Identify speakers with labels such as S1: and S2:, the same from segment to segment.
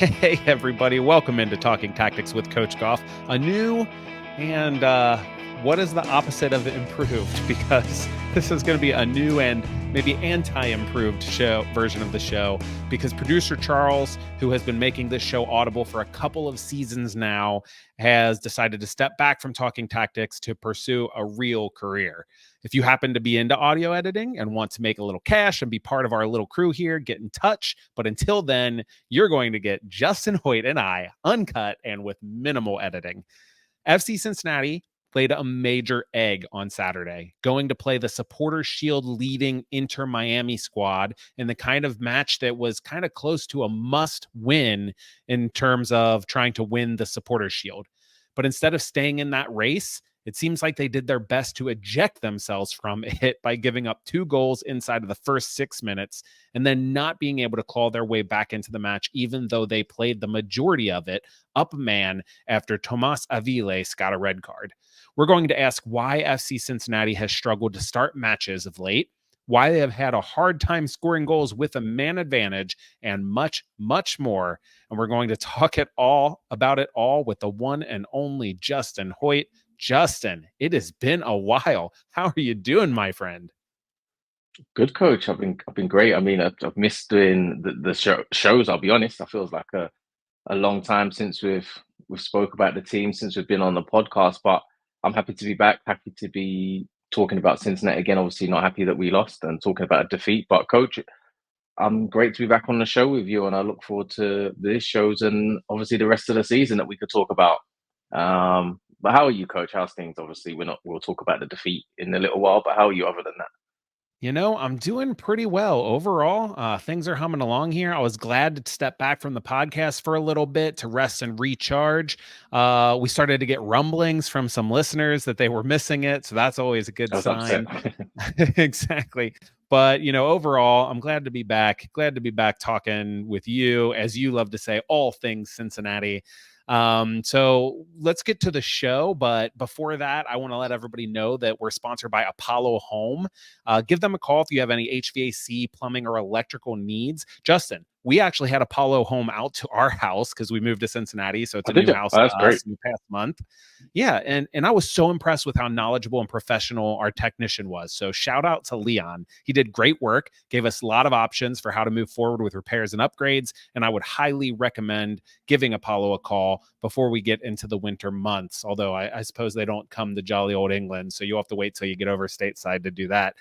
S1: Hey, everybody. Welcome into Talking Tactics with Coach Gough. A new and what is the opposite of improved? Because this is going to be a new and maybe anti-improved version of the show, because producer Charles, who has been making this show audible for a couple of seasons now, has decided to step back from Talking Tactics to pursue a real career. If you happen to be into audio editing and want to make a little cash and be part of our little crew here, get in touch. But until then, you're going to get Justin Hoyte and I uncut and with minimal editing. FC Cincinnati played a major egg on Saturday, going to play the Supporters Shield leading Inter Miami squad in the kind of match that was kind of close to a must win in terms of trying to win the Supporters Shield. But instead of staying in that race, it seems like they did their best to eject themselves from it by giving up 2 goals inside of the first 6 minutes and then not being able to claw their way back into the match, even though they played the majority of it up a man after Tomas Aviles got a red card. We're going to ask why FC Cincinnati has struggled to start matches of late, why they have had a hard time scoring goals with a man advantage, and much, much more. And we're going to talk about it all with the one and only Justin Hoyte. Justin, it has been a while. How are you doing, my friend?
S2: Good, coach. I've been great. I mean, I've missed doing the shows. I'll be honest. I feels like a long time since we've spoke about the team, since we've been on the podcast. But I'm happy to be back. Happy to be talking about Cincinnati again. Obviously, not happy that we lost and talking about a defeat. But coach, I'm great to be back on the show with you, and I look forward to these shows and obviously the rest of the season that we could talk about. But how are you, coach? How's things? Obviously, we'll talk about the defeat in a little while. But how are you other than that?
S1: I'm doing pretty well overall. Things are humming along here. I was glad to step back from the podcast for a little bit to rest and recharge. We started to get rumblings from some listeners that they were missing it, so that's always a good
S2: I was upset.
S1: sign. Exactly. But, overall, I'm glad to be back. Glad to be back talking with you, as you love to say, all things Cincinnati. So let's get to the show. But before that, I want to let everybody know that we're sponsored by Apollo Home. Give them a call if you have any HVAC, plumbing, or electrical needs. Justin, we actually had Apollo Home out to our house because we moved to Cincinnati. So it's a
S2: Did
S1: new
S2: you?
S1: house
S2: Oh,
S1: to
S2: that's great.
S1: us in the past month. Yeah. And I was so impressed with how knowledgeable and professional our technician was. So shout out to Leon. He did great work, gave us a lot of options for how to move forward with repairs and upgrades. And I would highly recommend giving Apollo a call before we get into the winter months. Although I suppose they don't come to jolly old England. So you'll have to wait till you get over stateside to do that.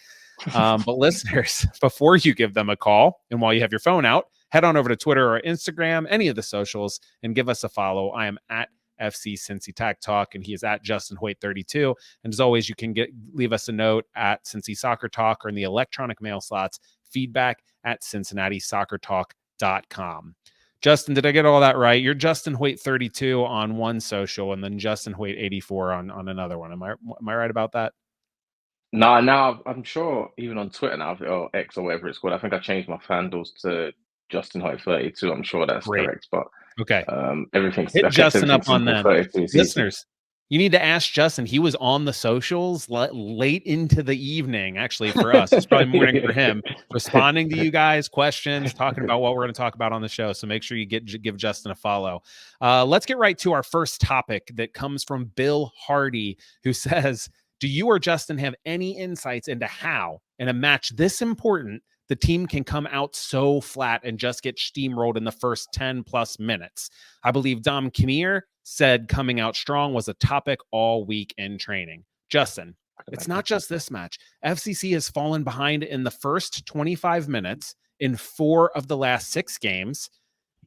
S1: But listeners, before you give them a call and while you have your phone out, head on over to Twitter or Instagram, any of the socials, and give us a follow. I am at FC Cincy Tac Talk, and he is at Justin Hoyte 32. And as always, you can leave us a note at Cincy Soccer Talk or in the electronic mail slots, feedback at CincinnatiSoccerTalk.com. Justin, did I get all that right? You're Justin Hoyte 32 on one social, and then Justin Hoyte 84 on another one. Am I right about that?
S2: No, now I'm sure even on Twitter now, or X or whatever it's called, I think I changed my handles to Justin Hoyte 32. I'm sure that's
S1: Great.
S2: correct, but
S1: Okay.
S2: everything's
S1: Hit
S2: I kept
S1: Justin
S2: everything
S1: up on
S2: simple.
S1: them.
S2: 32 is easy.
S1: Listeners, you need to ask Justin. He was on the socials late into the evening, actually, for us. It's probably morning for him, responding to you guys, questions, talking about what we're going to talk about on the show. So make sure you give Justin a follow. Let's get right to our first topic that comes from Bill Hardy, who says, do you or Justin have any insights into how, in a match this important, the team can come out so flat and just get steamrolled in the first 10 plus minutes? I believe Dom Khmir said coming out strong was a topic all week in training. Justin, it's not just this match. FCC has fallen behind in the first 25 minutes in 4 of the last 6 games,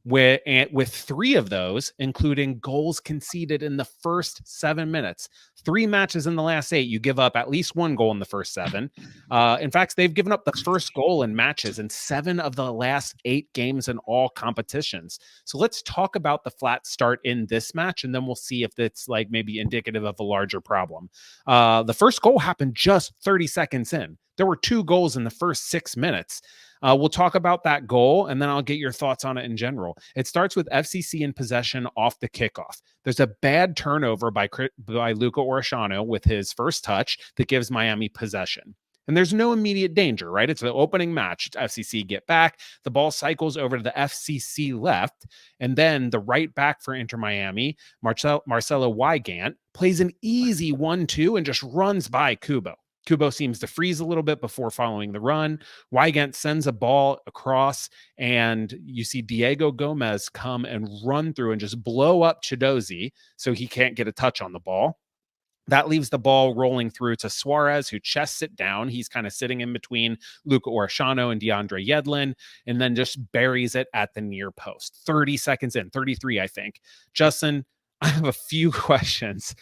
S1: with 3 of those, including goals conceded in the first 7 minutes. 3 matches in the last 8, you give up at least 1 goal in the first 7. In fact, they've given up the first goal in matches in 7 of the last 8 games in all competitions. So let's talk about the flat start in this match, and then we'll see if it's like maybe indicative of a larger problem. The first goal happened just 30 seconds in. There were 2 goals in the first 6 minutes. We'll talk about that goal, and then I'll get your thoughts on it in general. It starts with FCC in possession off the kickoff. There's a bad turnover by Luca Orishano with his first touch that gives Miami possession. and there's no immediate danger, right? It's the opening match. It's FCC get back. The ball cycles over to the FCC left, and then the right back for Inter Miami, Marcelo Wygant, plays an easy 1-2 and just runs by Kubo. Kubo seems to freeze a little bit before following the run. Wygant sends a ball across, and you see Diego Gomez come and run through and just blow up Chidozie so he can't get a touch on the ball. That leaves the ball rolling through to Suarez, who chests it down. He's kind of sitting in between Luca Orishano and DeAndre Yedlin, and then just buries it at the near post. 30 seconds in, 33, I think. Justin, I have a few questions.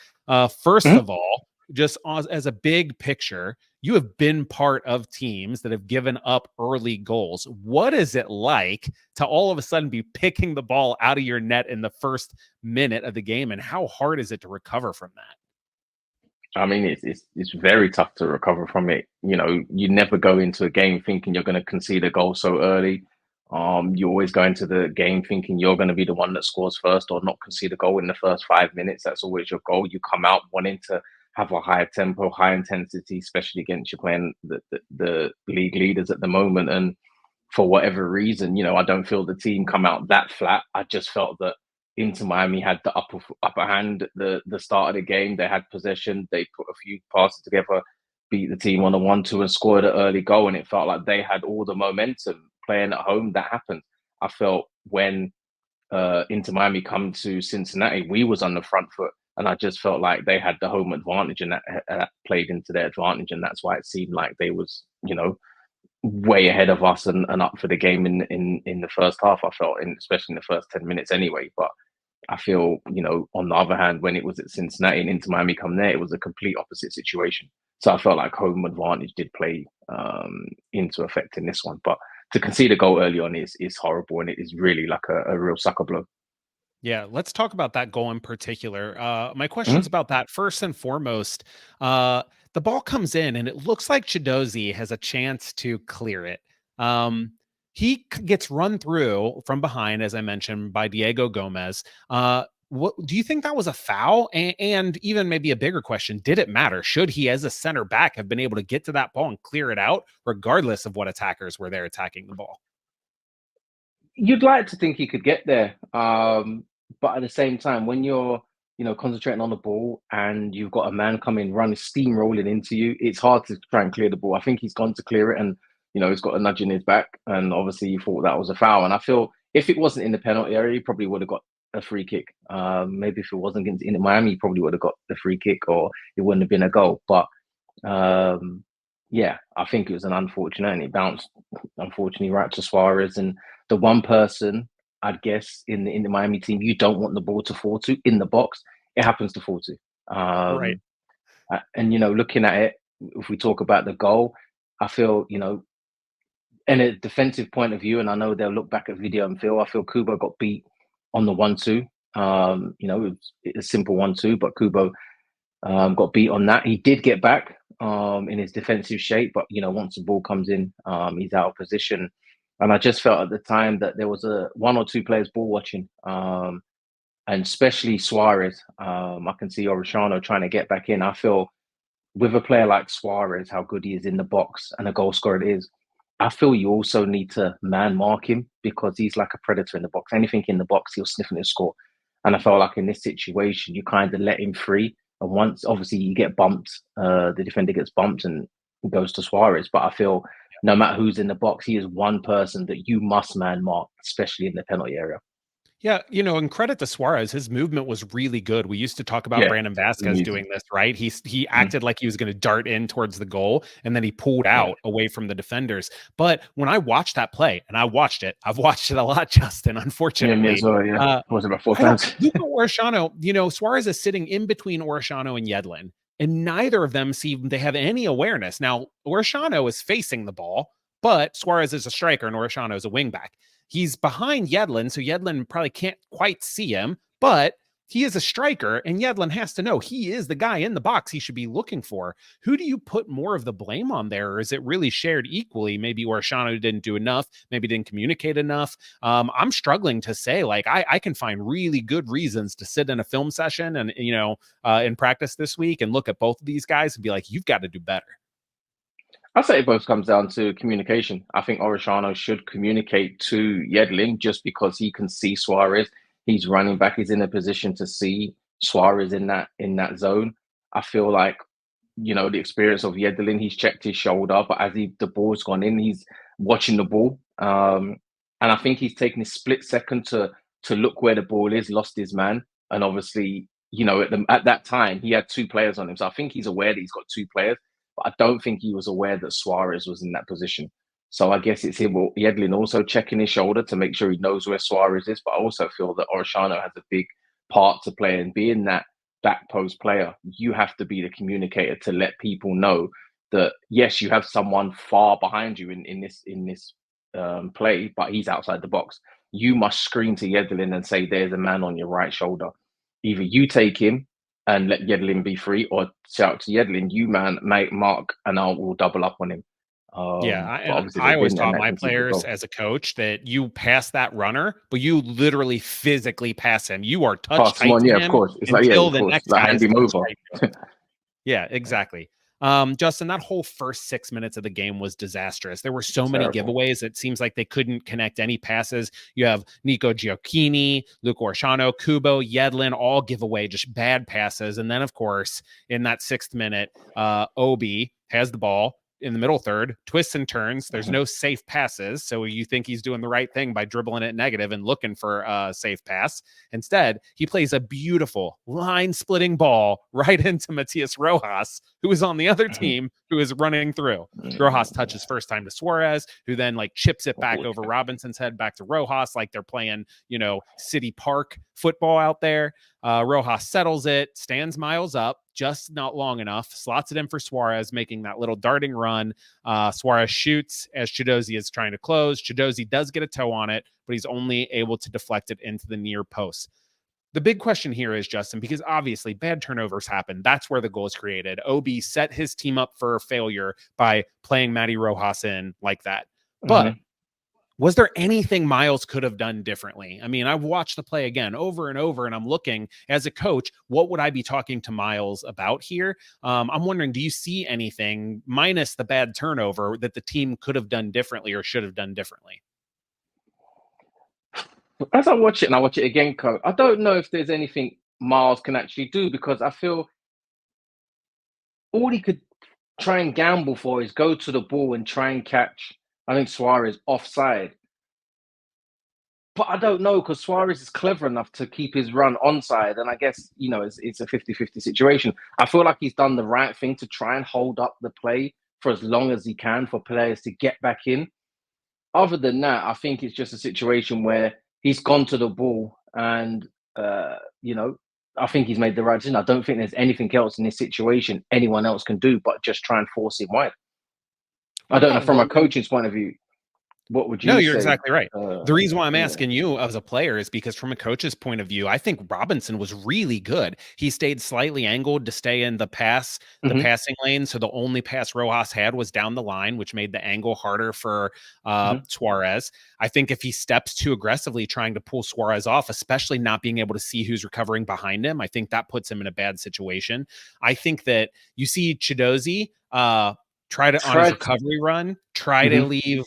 S1: First of all, just as a big picture, you have been part of teams that have given up early goals. What is it like to all of a sudden be picking the ball out of your net in the first minute of the game, and how hard is it to recover from that?
S2: I mean, it's very tough to recover from it. You know, you never go into a game thinking you're going to concede a goal so early. You always go into the game thinking you're going to be the one that scores first or not concede a goal in the first 5 minutes. That's always your goal. You come out wanting to have a higher tempo, high intensity, especially against you're playing the league leaders at the moment. And for whatever reason, you know, I don't feel the team come out that flat. I just felt that Inter Miami had the upper hand at the start of the game. They had possession. They put a few passes together, beat the team on a 1-2 and scored an early goal. And it felt like they had all the momentum playing at home. That happened. I felt when Inter Miami come to Cincinnati, we was on the front foot. And I just felt like they had the home advantage, and that played into their advantage. And that's why it seemed like they was, you know, way ahead of us and up for the game in the first half. I felt, especially in the first 10 minutes anyway. But I feel, you know, on the other hand, when it was at Cincinnati and Inter Miami come there, it was a complete opposite situation. So I felt like home advantage did play into effect in this one. But to concede a goal early on is horrible, and it is really like a real sucker blow.
S1: Yeah, let's talk about that goal in particular. My question's about that. First and foremost, the ball comes in and it looks like Chidozie has a chance to clear it. He gets run through from behind, as I mentioned, by Diego Gomez. What do you think that was a foul? And even maybe a bigger question, did it matter? Should he, as a center back, have been able to get to that ball and clear it out, regardless of what attackers were there attacking the ball?
S2: You'd like to think he could get there. But at the same time, when you're, you know, concentrating on the ball and you've got a man coming, running, steamrolling into you, it's hard to try and clear the ball. I think he's gone to clear it, and you know, he's got a nudge in his back, and obviously he thought that was a foul. And I feel if it wasn't in the penalty area, he probably would have got a free kick. Maybe if it wasn't in Miami, he probably would have got the free kick, or it wouldn't have been a goal. But yeah, I think it was an unfortunate, and it bounced unfortunately right to Suarez. And the one person, I'd guess, in the Miami team you don't want the ball to fall to in the box, it happens to fall to.
S1: Right.
S2: And you know, looking at it, if we talk about the goal, I feel, you know, in a defensive point of view, and I know they'll look back at video and feel, I feel Kubo got beat on the 1-2. You know, it's a simple 1-2, but Kubo got beat on that. He did get back in his defensive shape, but you know, once the ball comes in, he's out of position. And I just felt at the time that there was one or two players ball watching, and especially Suarez. I can see Orishano trying to get back in. I feel with a player like Suarez, how good he is in the box and a goal scorer it is, I feel you also need to man mark him, because he's like a predator in the box. Anything in the box, he'll sniff and he'll score. And I felt like in this situation, you kind of let him free. And once, obviously, you get bumped, the defender gets bumped and goes to Suarez. But I feel no matter who's in the box, he is one person that you must man mark, especially in the penalty area.
S1: Yeah, you know, and credit to Suarez, his movement was really good. We used to talk about Brandon Vasquez doing this, right? He acted like he was going to dart in towards the goal, and then he pulled out away from the defenders. But when I watched that play, and I've watched it a lot, Justin, unfortunately.
S2: Yeah, me as well, yeah. Was about 4 times.
S1: Luca Orishano, you know, Suarez is sitting in between Orishano and Yedlin, and neither of them seem they have any awareness. Now, Orishano is facing the ball, but Suarez is a striker and Orishano is a wingback. He's behind Yedlin, so Yedlin probably can't quite see him, but he is a striker, and Yedlin has to know he is the guy in the box he should be looking for. Who do you put more of the blame on there, or is it really shared equally? Maybe Orishano didn't do enough, maybe didn't communicate enough. I'm struggling to say, like, I can find really good reasons to sit in a film session and, you know, in practice this week and look at both of these guys and be like, you've got to do better.
S2: I say it both comes down to communication. I think Orishano should communicate to Yedlin just because he can see Suarez. He's running back. He's in a position to see Suarez in that zone. I feel like the experience of Yedlin. He's checked his shoulder, but as the ball's gone in, he's watching the ball. And I think he's taken a split second to look where the ball is, lost his man, and obviously, at that time he had two players on him. So I think he's aware that he's got two players, but I don't think he was aware that Suarez was in that position. So I guess it's him, Yedlin, also checking his shoulder to make sure he knows where Suarez is. But I also feel that Orishano has a big part to play, and being that back post player, you have to be the communicator to let people know that yes, you have someone far behind you in this play, but he's outside the box. You must scream to Yedlin and say, "There's a man on your right shoulder." Either you take him and let Yedlin be free, or shout to Yedlin, "You man, mate, mark, and will double up on him."
S1: Yeah,
S2: But obviously
S1: I
S2: they
S1: always
S2: didn't, and
S1: taught
S2: that
S1: my
S2: continued to
S1: players
S2: go.
S1: as a coach that you pass that runner, but you literally physically pass him. You are touch
S2: Pass him
S1: tight
S2: on,
S1: to
S2: yeah, of
S1: him
S2: course. It's like, yeah,
S1: until
S2: of
S1: the
S2: course,
S1: next
S2: like
S1: guy
S2: hand
S1: is
S2: him
S1: touch
S2: over.
S1: tight to him. Yeah, exactly. Justin, that whole first 6 minutes of the game was disastrous. There were so many
S2: Terrible.
S1: giveaways. It seems like they couldn't connect any passes. You have Nico Gioacchini, Luke Orshano, Kubo, Yedlin, all give away just bad passes. And then, of course, in that 6th minute, Obi has the ball in the middle third, twists and turns. There's no safe passes. So you think he's doing the right thing by dribbling it negative and looking for a safe pass. Instead, he plays a beautiful line splitting ball right into Matias Rojas, who is on the other team, who is running through. Rojas touches first time to Suarez, who then chips it back over Robinson's head back to Rojas, like they're playing, City Park football out there. Rojas settles it, stands miles up, just not long enough, slots it in for Suarez, making that little darting run. Suarez shoots as Chidozie is trying to close. Chidozie does get a toe on it, but he's only able to deflect it into the near post. The big question here is, Justin, because obviously bad turnovers happen. That's where the goal is created. OB set his team up for failure by playing Matty Rojas in like that. But was there anything Miles could have done differently? I mean, I've watched the play again over and over, and I'm looking as a coach, what would I be talking to Miles about here? I'm wondering, do you see anything minus the bad turnover that the team could have done differently or should have done differently?
S2: As I watch it and I watch it again, Coach, I don't know if there's anything Miles can actually do, because I feel all he could try and gamble for is go to the ball and try and catch, I think, Suarez offside. But I don't know, because Suarez is clever enough to keep his run onside. And I guess, it's a 50-50 situation. I feel like he's done the right thing to try and hold up the play for as long as he can for players to get back in. Other than that, I think it's just a situation where he's gone to the ball and, I think he's made the right decision. I don't think there's anything else in this situation anyone else can do but just try and force him wide. I
S1: What
S2: don't know,
S1: about
S2: from a
S1: Roman?
S2: coach's point of view, what would
S1: No,
S2: you
S1: you're
S2: say?
S1: exactly right. The reason why I'm
S2: Yeah.
S1: asking you as a player is because from a coach's point of view, I think Robinson was really good. He stayed slightly angled to stay in the passing lane. So the only pass Rojas had was down the line, which made the angle harder for Suarez. I think if he steps too aggressively trying to pull Suarez off, especially not being able to see who's recovering behind him, I think that puts him in a bad situation. I think that you see Chidozie, try to on his recovery run, try to leave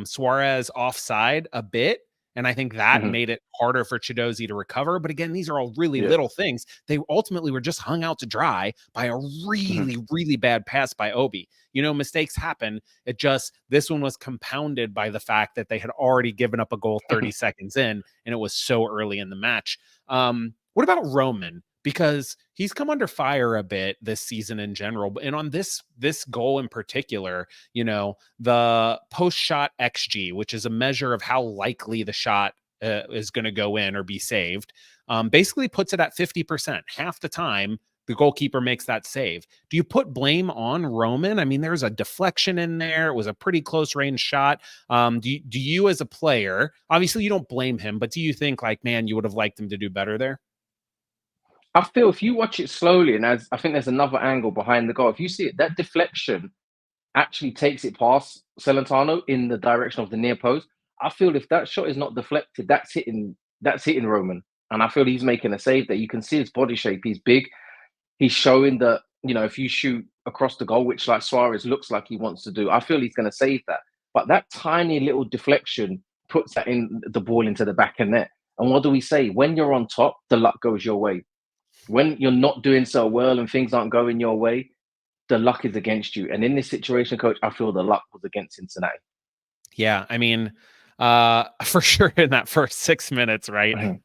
S1: Suarez offside a bit. And I think that made it harder for Chidozie to recover. But again, these are all really little things. They ultimately were just hung out to dry by a really, really bad pass by Obi. Mistakes happen. This one was compounded by the fact that they had already given up a goal 30 seconds in, and it was so early in the match. What about Roman? Because he's come under fire a bit this season in general. And on this goal in particular, the post-shot XG, which is a measure of how likely the shot is going to go in or be saved, basically puts it at 50%. Half the time, the goalkeeper makes that save. Do you put blame on Roman? I mean, there's a deflection in there. It was a pretty close range shot. Do you as a player, obviously you don't blame him, but do you think man, you would have liked him to do better there?
S2: I feel if you watch it slowly, and as I think there's another angle behind the goal, if you see it, that deflection actually takes it past Celentano in the direction of the near post. I feel if that shot is not deflected, that's hitting Roman. And I feel he's making a save there. You can see his body shape. He's big. He's showing that, if you shoot across the goal, which like Suarez looks like he wants to do. I feel he's going to save that. But that tiny little deflection puts that in the ball into the back of net. And what do we say? When you're on top, the luck goes your way. When you're not doing so well and things aren't going your way, the luck is against you. And in this situation, coach, I feel the luck was against Cincinnati.
S1: Yeah, I mean, for sure in that first 6 minutes, right?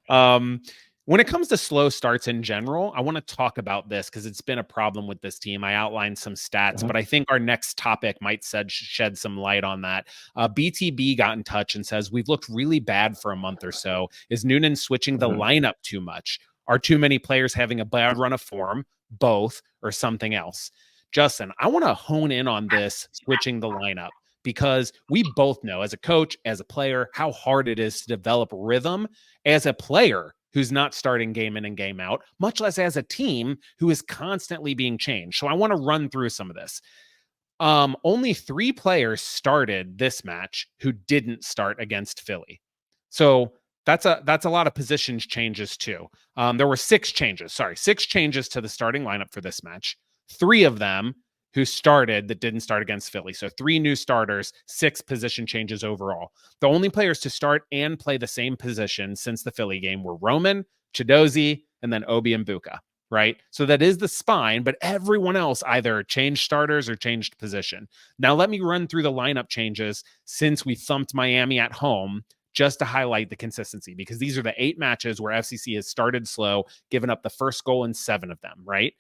S1: When it comes to slow starts in general, I want to talk about this because it's been a problem with this team. I outlined some stats, but I think our next topic might shed some light on that. BTB got in touch and says, we've looked really bad for a month or so. Is Noonan switching the lineup too much? Are too many players having a bad run of form? Both, or something else? Justin, I want to hone in on this switching the lineup, because we both know as a coach, as a player, how hard it is to develop rhythm as a player who's not starting game in and game out, much less as a team who is constantly being changed. So I want to run through some of this. Only 3 players started this match who didn't start against Philly. So that's a lot of positions changes too. There were 6 changes to the starting lineup for this match. 3 of them who started that didn't start against Philly. So 3 new starters, 6 position changes overall. The only players to start and play the same position since the Philly game were Roman, Chidozie, and then Obi and Buka, right? So that is the spine, but everyone else either changed starters or changed position. Now let me run through the lineup changes since we thumped Miami at home, just to highlight the consistency, because these are the 8 matches where FCC has started slow, given up the first goal in 7 of them, right?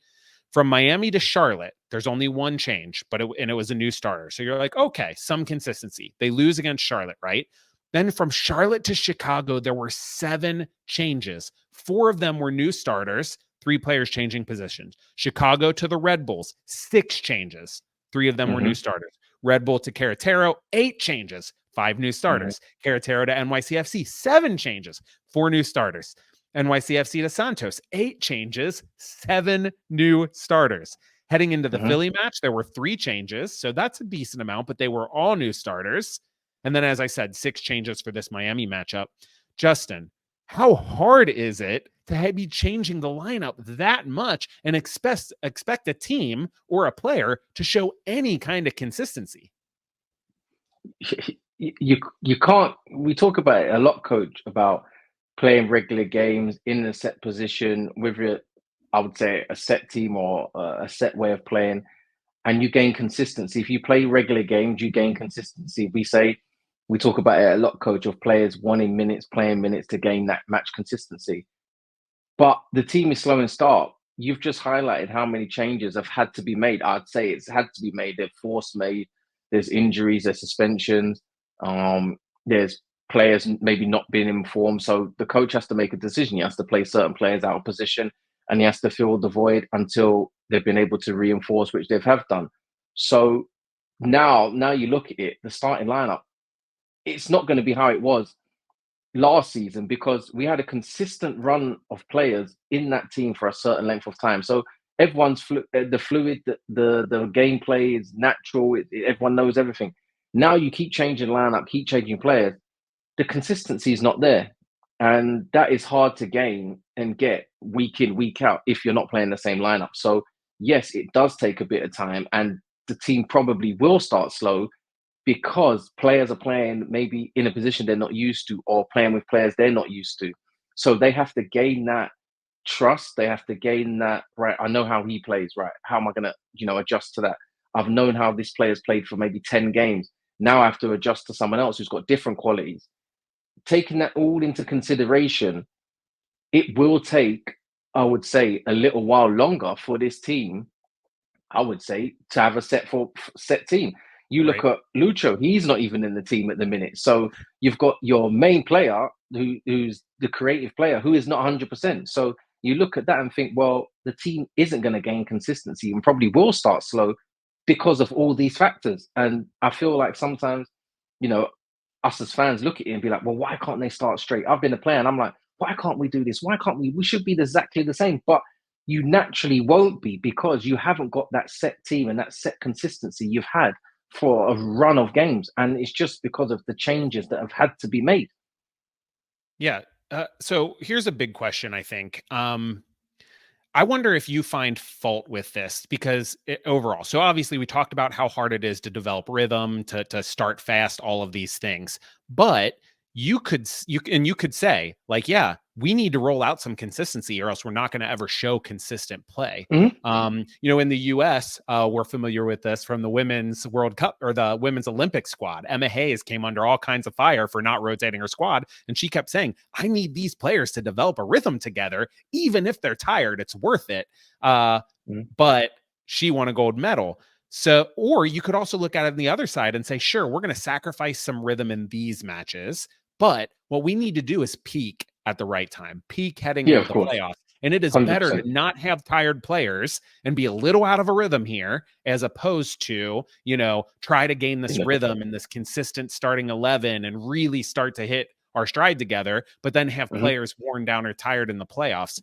S1: From Miami to Charlotte, there's only 1 change, but it was a new starter. So you're like, okay, some consistency. They lose against Charlotte, right? Then from Charlotte to Chicago, there were 7 changes. 4 of them were new starters, 3 players changing positions. Chicago to the Red Bulls, 6 changes. 3 of them were new starters. Red Bull to Querétaro, 8 changes, 5 new starters. Querétaro to NYCFC, 7 changes, 4 new starters. NYCFC to Santos, 8 changes, 7 new starters. Heading into the Philly match, there were 3 changes, so that's a decent amount, but they were all new starters. And then, as I said, 6 changes for this Miami matchup. Justin, how hard is it to be changing the lineup that much and expect a team or a player to show any kind of consistency?
S2: You can't. We talk about it a lot, coach, about playing regular games in a set position with I would say a set team or a set way of playing, and you gain consistency. If you play regular games, you gain consistency. We talk about it a lot, coach, of players wanting minutes, playing minutes to gain that match consistency. But the team is slow and start. You've just highlighted how many changes have had to be made. I'd say it's had to be made. They're forced made. There's injuries, there's suspensions. There's players maybe not being informed. So the coach has to make a decision. He has to play certain players out of position, and he has to fill the void until they've been able to reinforce, which they have done. So now you look at it, the starting lineup, it's not going to be how it was last season, because we had a consistent run of players in that team for a certain length of time. So everyone's the fluid, the gameplay is natural. Everyone knows everything. Now you keep changing lineup, keep changing players. The consistency is not there, and that is hard to gain and get week in, week out if you're not playing the same lineup. So yes, it does take a bit of time, and the team probably will start slow because players are playing maybe in a position they're not used to, or playing with players they're not used to. So they have to gain that trust. They have to gain that, right, I know how he plays, right? How am I going to, adjust to that? I've known how this player's played for maybe 10 games. Now I have to adjust to someone else who's got different qualities. Taking that all into consideration, it will take, I would say, a little while longer for this team, I would say, to have a set team. You look at Lucho, he's not even in the team at the minute. So you've got your main player, who's the creative player, who is not 100%. So you look at that and think, well, the team isn't going to gain consistency and probably will start slow because of all these factors. And I feel like sometimes, us as fans look at it and be like, well, why can't they start straight? I've been a player and I'm like, why can't we do this? Why can't we? We should be exactly the same. But you naturally won't be, because you haven't got that set team and that set consistency you've had for a run of games. And it's just because of the changes that have had to be made.
S1: Yeah. So here's a big question, I think. I wonder if you find fault with this because overall, so obviously we talked about how hard it is to develop rhythm, to start fast, all of these things. But you could say like, yeah, we need to roll out some consistency or else we're not going to ever show consistent play. In the US, we're familiar with this from the Women's World Cup or the Women's Olympic squad. Emma Hayes came under all kinds of fire for not rotating her squad. And she kept saying, I need these players to develop a rhythm together. Even if they're tired, it's worth it. But she won a gold medal. So, or you could also look at it on the other side and say, sure, we're going to sacrifice some rhythm in these matches. But what we need to do is peak at the right time, peak heading into the playoffs. And it is 100%. Better to not have tired players and be a little out of a rhythm here, as opposed to, try to gain this rhythm and this consistent starting 11 and really start to hit our stride together, but then have players worn down or tired in the playoffs.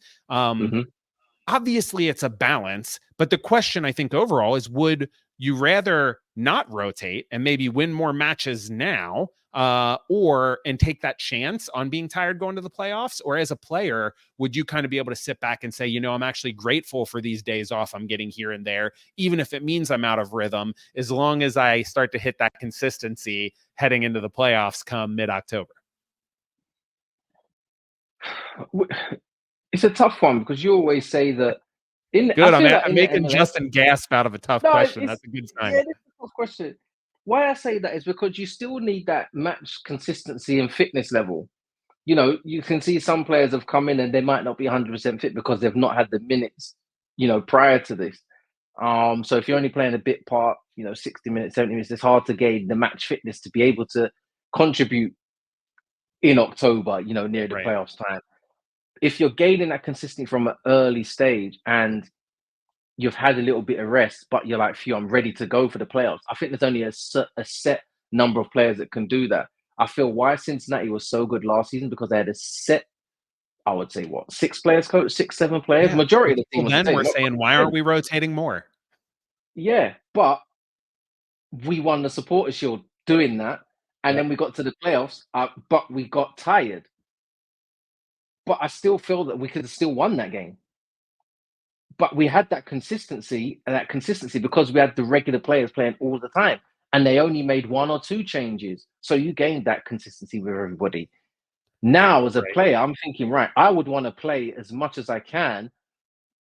S1: Obviously, it's a balance, but the question I think overall is, would you rather not rotate and maybe win more matches now and take that chance on being tired going to the playoffs? Or as a player, would you kind of be able to sit back and say, I'm actually grateful for these days off I'm getting here and there, even if it means I'm out of rhythm, as long as I start to hit that consistency heading into the playoffs come mid-October?
S2: It's a tough one because you always say that.
S1: I'm making MLS, Justin gasp out of a tough question. That's a good sign.
S2: Yeah, it's a tough question. Why I say that is because you still need that match consistency and fitness level. You can see some players have come in and they might not be 100% fit because they've not had the minutes, prior to this. So if you're only playing a bit part, 60 minutes, 70 minutes, it's hard to gain the match fitness to be able to contribute in October, near the playoffs time. If you're gaining that consistency from an early stage and you've had a little bit of rest, but you're like, phew, I'm ready to go for the playoffs. I think there's only a set number of players that can do that. I feel why Cincinnati was so good last season because they had a set, I would say, 6 players, coach, 6, 7 players. Yeah. Majority of the team.
S1: Well, then we're saying, why aren't we rotating more?
S2: Yeah, but we won the Supporters' Shield doing that, and then we got to the playoffs, but we got tired. But I still feel that we could have still won that game. But we had that consistency because we had the regular players playing all the time. And they only made 1 or 2 changes. So you gained that consistency with everybody. Now, as a player, I'm thinking, right, I would want to play as much as I can,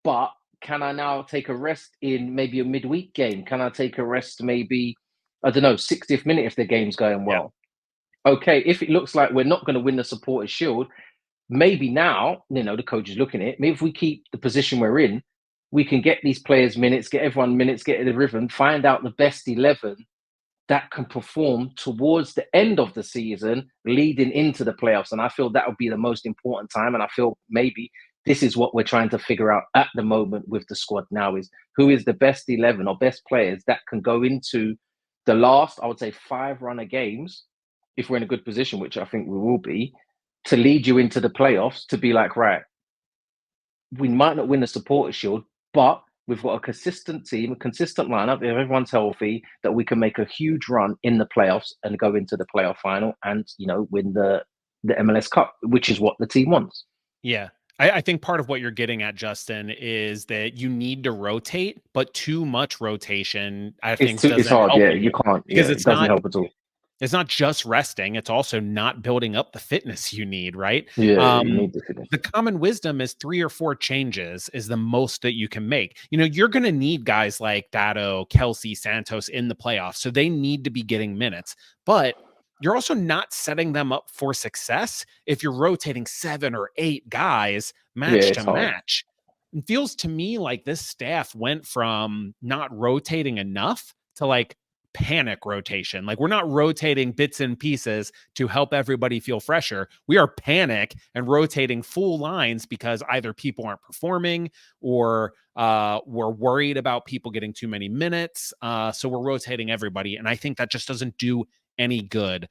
S2: but can I now take a rest in maybe a midweek game? Can I take a rest maybe, 60th minute if the game's going well? Yeah. Okay, if it looks like we're not going to win the Supporters' Shield, maybe now, the coach is looking at it. Maybe if we keep the position we're in, we can get these players minutes, get everyone minutes, get the rhythm, find out the best 11 that can perform towards the end of the season, leading into the playoffs. And I feel that would be the most important time. And I feel maybe this is what we're trying to figure out at the moment with the squad now, is who is the best 11 or best players that can go into the last, I would say, 5 runner games, if we're in a good position, which I think we will be, to lead you into the playoffs, to be like, right, we might not win the Supporters' Shield, but we've got a consistent team, a consistent lineup, if everyone's healthy, that we can make a huge run in the playoffs and go into the playoff final and, win the MLS Cup, which is what the team wants.
S1: Yeah. I think part of what you're getting at, Justin, is that you need to rotate, but too much rotation, I think,
S2: it's hard. Yeah, you can't. Because it doesn't help at all.
S1: It's not just resting. It's also not building up the fitness you need, right?
S2: Yeah, you need the fitness.
S1: The common wisdom is 3 or 4 changes is the most that you can make. You're going to need guys like Dado, Kelsey, Santos in the playoffs. So they need to be getting minutes. But you're also not setting them up for success if you're rotating 7 or 8 guys match to match. It feels to me like this staff went from not rotating enough to like panic rotation. Like, we're not rotating bits and pieces to help everybody feel fresher. We are panic and rotating full lines because either people aren't performing or we're worried about people getting too many minutes. So we're rotating everybody. And I think that just doesn't do any good.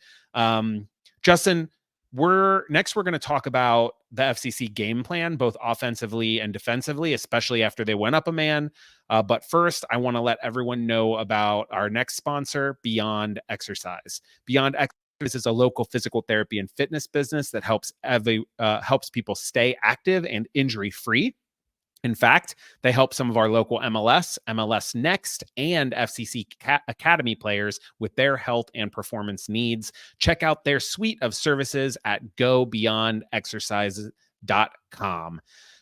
S1: Justin, we're going to talk about the FCC game plan, both offensively and defensively, especially after they went up a man. But first, I want to let everyone know about our next sponsor, Beyond Exercise. Beyond Exercise is a local physical therapy and fitness business that helps people stay active and injury-free. In fact, they help some of our local MLS, MLS Next, and FCC Academy players with their health and performance needs. Check out their suite of services at gobeyondexercises.com.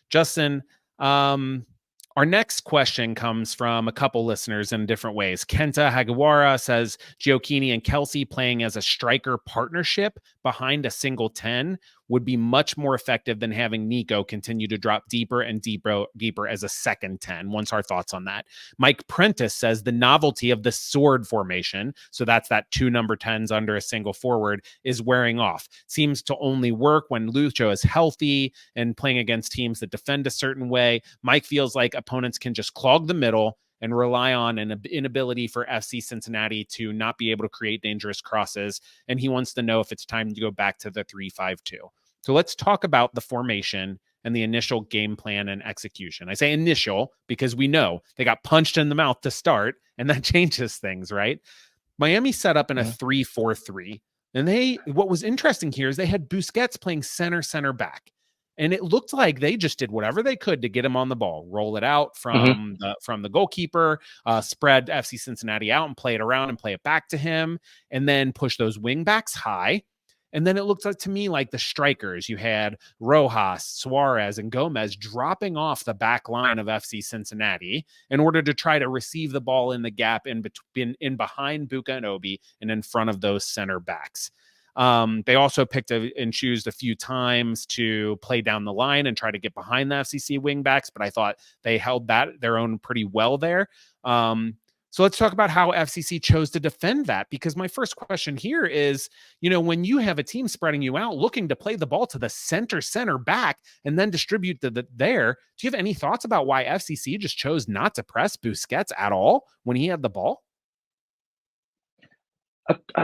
S1: Justin, our next question comes from a couple listeners in different ways. Kenta Hagawara says Gioacchini and Kelsey playing as a striker partnership behind a single 10 would be much more effective than having Nico continue to drop deeper and deeper as a second 10. What's our thoughts on that? Mike Prentice says the novelty of the sword formation, so that's that 2 number 10s under a single forward, is wearing off. Seems to only work when Lucho is healthy and playing against teams that defend a certain way. Mike feels like opponents can just clog the middle and rely on an inability for FC Cincinnati to not be able to create dangerous crosses. And he wants to know if it's time to go back to the 3-5-2. So let's talk about the formation and the initial game plan and execution. I say initial because we know they got punched in the mouth to start, and that changes things, right? Miami set up in a 3-4-3. And what was interesting here is they had Busquets playing center back. And it looked like they just did whatever they could to get him on the ball, roll it out from the goalkeeper, spread FC Cincinnati out and play it around and play it back to him, and then push those wing backs high. And then it looked like to me like the strikers. You had Rojas, Suarez, and Gomez dropping off the back line of FC Cincinnati in order to try to receive the ball in the gap in behind Buka and Obi and in front of those center backs. They also picked and choosed a few times to play down the line and try to get behind the FCC wingbacks, but I thought they held their own pretty well there. So let's talk about how FCC chose to defend that, because my first question here is, when you have a team spreading you out, looking to play the ball to the center back and then distribute there, do you have any thoughts about why FCC just chose not to press Busquets at all when he had the ball?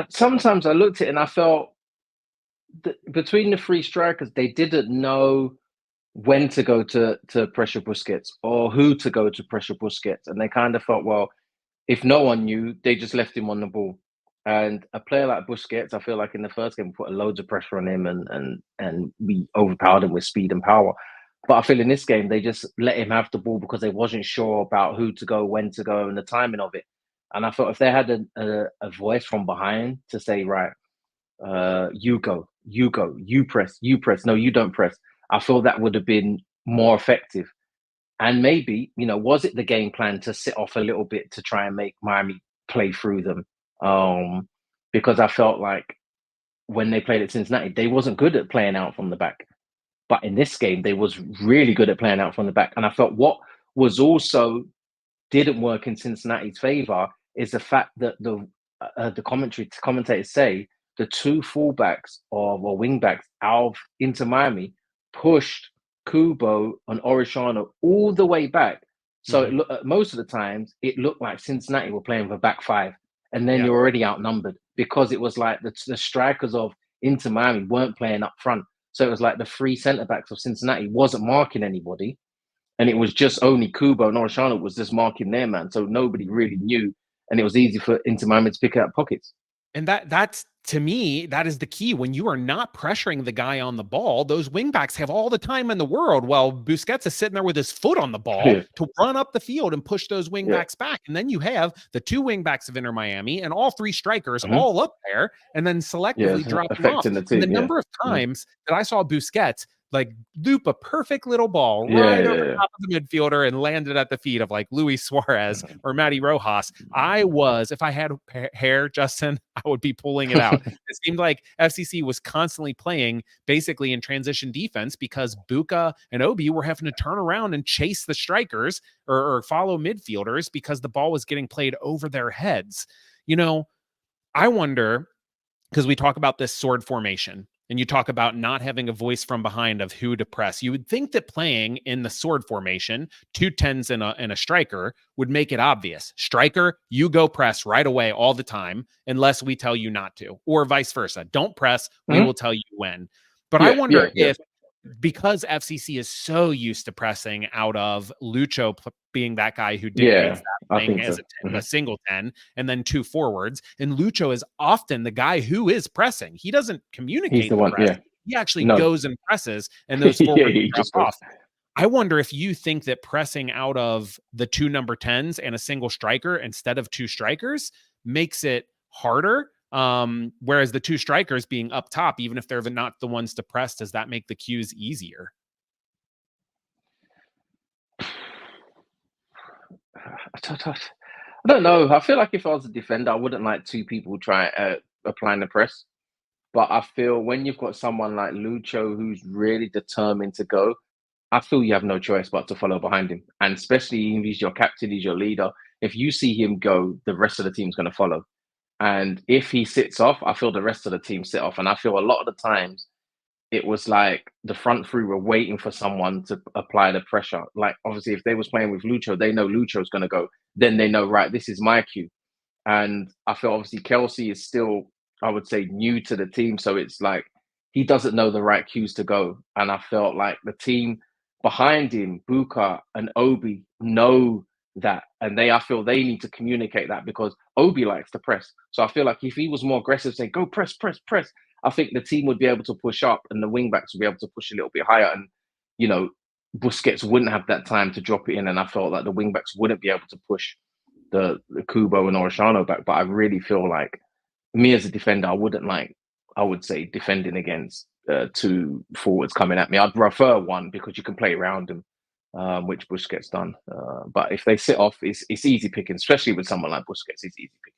S2: Sometimes I looked at it and I felt between the 3 strikers, they didn't know when to go to pressure Busquets or who to go to pressure Busquets. And they kind of felt, well, if no one knew, they just left him on the ball. And a player like Busquets, I feel like in the first game, we put loads of pressure on him and we overpowered him with speed and power. But I feel in this game, they just let him have the ball because they wasn't sure about who to go, when to go, and the timing of it. And I thought if they had a voice from behind to say, right, you go, you press, no, you don't press, I feel that would have been more effective. And maybe, was it the game plan to sit off a little bit to try and make Miami play through them? Because I felt like when they played at Cincinnati, they wasn't good at playing out from the back. But in this game, they was really good at playing out from the back. And I felt what was also didn't work in Cincinnati's favor is the fact that the commentators say the 2 fullbacks or wingbacks out into Miami pushed Kubo and Orishano all the way back. So most of the times it looked like Cincinnati were playing with a back 5, and then you're already outnumbered because it was like the strikers of Inter Miami weren't playing up front. So it was like the 3 centre backs of Cincinnati wasn't marking anybody, and it was just only Kubo and Orishano was just marking their man. So nobody really knew, and it was easy for Inter Miami to pick out pockets.
S1: And that's, to me, that is the key. When you are not pressuring the guy on the ball, those wingbacks have all the time in the world. Well, Busquets is sitting there with his foot on the ball to run up the field and push those wingbacks back. And then you have the 2 wingbacks of Inter Miami and all 3 strikers all up there, and then selectively drop them off. The number of times that I saw Busquets loop a perfect little ball over top of the midfielder and landed at the feet of Luis Suarez or Matty Rojas. If I had hair, Justin, I would be pulling it out. It seemed like FCC was constantly playing basically in transition defense because Buka and Obi were having to turn around and chase the strikers or follow midfielders because the ball was getting played over their heads. I wonder, because we talk about this sword formation, and you talk about not having a voice from behind of who to press. You would think that playing in the sword formation, 2 10s and a striker would make it obvious. Striker, you go press right away all the time, unless we tell you not to, or vice versa. Don't press, we will tell you when. But I wonder if, because FCC is so used to pressing out of Lucho being that guy who dictates that thing as a single 10 and then 2 forwards, and Lucho is often the guy who is pressing. He doesn't communicate the press. He actually goes and presses, and those forwards drop off. I wonder if you think that pressing out of the 2 number 10s and a single striker instead of 2 strikers makes it harder. Whereas the 2 strikers being up top, even if they're not the ones to press, does that make the cues easier?
S2: I don't know. I feel like if I was a defender, I wouldn't like two people applying the press. But I feel when you've got someone like Lucho who's really determined to go, I feel you have no choice but to follow behind him. And especially if he's your captain, he's your leader. If you see him go, the rest of the team's going to follow. And if he sits off, I feel the rest of the team sit off. And I feel a lot of the times it was like the front three were waiting for someone to apply the pressure. Like obviously, if they was playing with Lucho, they know Lucho's going to go. Then they know, right, this is my cue. And I feel obviously Kelsey is still, I would say, new to the team. So it's like he doesn't know the right cues to go. And I felt like the team behind him, Buka and Obi, know that. And I feel they need to communicate that because Obi likes to press. So I feel like if he was more aggressive, saying, go press, press, press, I think the team would be able to push up and the wing backs would be able to push a little bit higher. And, you know, Busquets wouldn't have that time to drop it in. And I felt like the wing backs wouldn't be able to push the Kubo and Orishano back. But I really feel like me as a defender, I would say defending against 2 forwards coming at me. I'd prefer one because you can play around them, which Busquets done. But if they sit off, it's easy picking, especially with someone like Busquets. It's easy picking.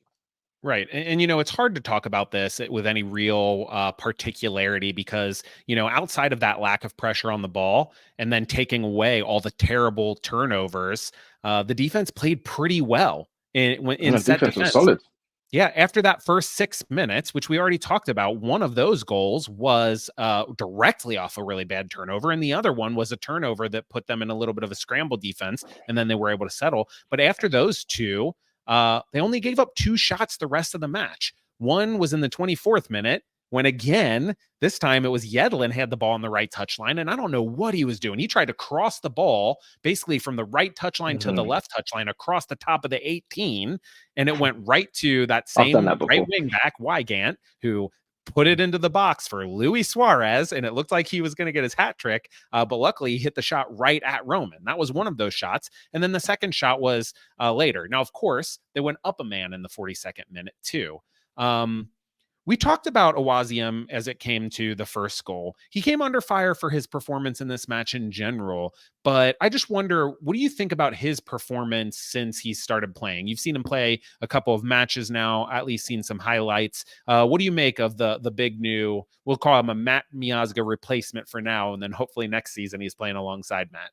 S1: Right. And, it's hard to talk about this with any real particularity because, outside of that lack of pressure on the ball and then taking away all the terrible turnovers, the defense played pretty well in set
S2: defense was
S1: defense.
S2: solid.
S1: Yeah, after that first 6 minutes, which we already talked about, one of those goals was directly off a really bad turnover, and the other one was a turnover that put them in a little bit of a scramble defense, and then they were able to settle. But after those two, they only gave up 2 shots the rest of the match. One was in the 24th minute, when again, this time it was Yedlin had the ball on the right touchline, and I don't know what he was doing. He tried to cross the ball basically from the right touchline to the left touchline across the top of the 18, and it went right to that same right wing back, Wygant, who put it into the box for Luis Suarez, and it looked like he was going to get his hat trick, but luckily he hit the shot right at Roman. That was one of those shots, and then the second shot was later. Now, of course, they went up a man in the 42nd minute too. We talked about Awaziem as it came to the first goal. He came under fire for his performance in this match in general, but I just wonder, what do you think about his performance since he started playing? You've seen him play a couple of matches now, at least seen some highlights. What do you make of the big new, we'll call him a Matt Miazga replacement for now, and then hopefully next season he's playing alongside Matt?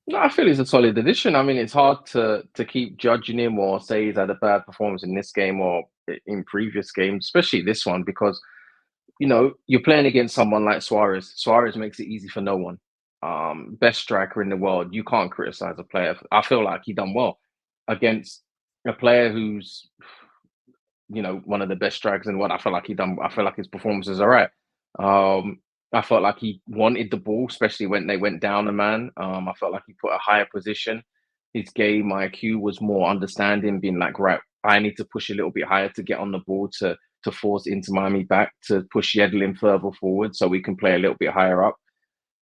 S2: No, I feel he's a solid addition. I mean, it's hard to keep judging him or say he's had a bad performance in this game or in previous games, especially this one, because you're playing against someone like Suarez. Suarez makes it easy for no one. Best striker in the world. You can't criticize a player. I feel like he done well against a player who's one of the best strikers in the world. I feel like his performances are right. I felt like he wanted the ball, especially when they went down a man. I felt like he put a higher position. His game IQ was more understanding, being like, right, I need to push a little bit higher to get on the ball to force Inter Miami back, to push Yedlin further forward so we can play a little bit higher up.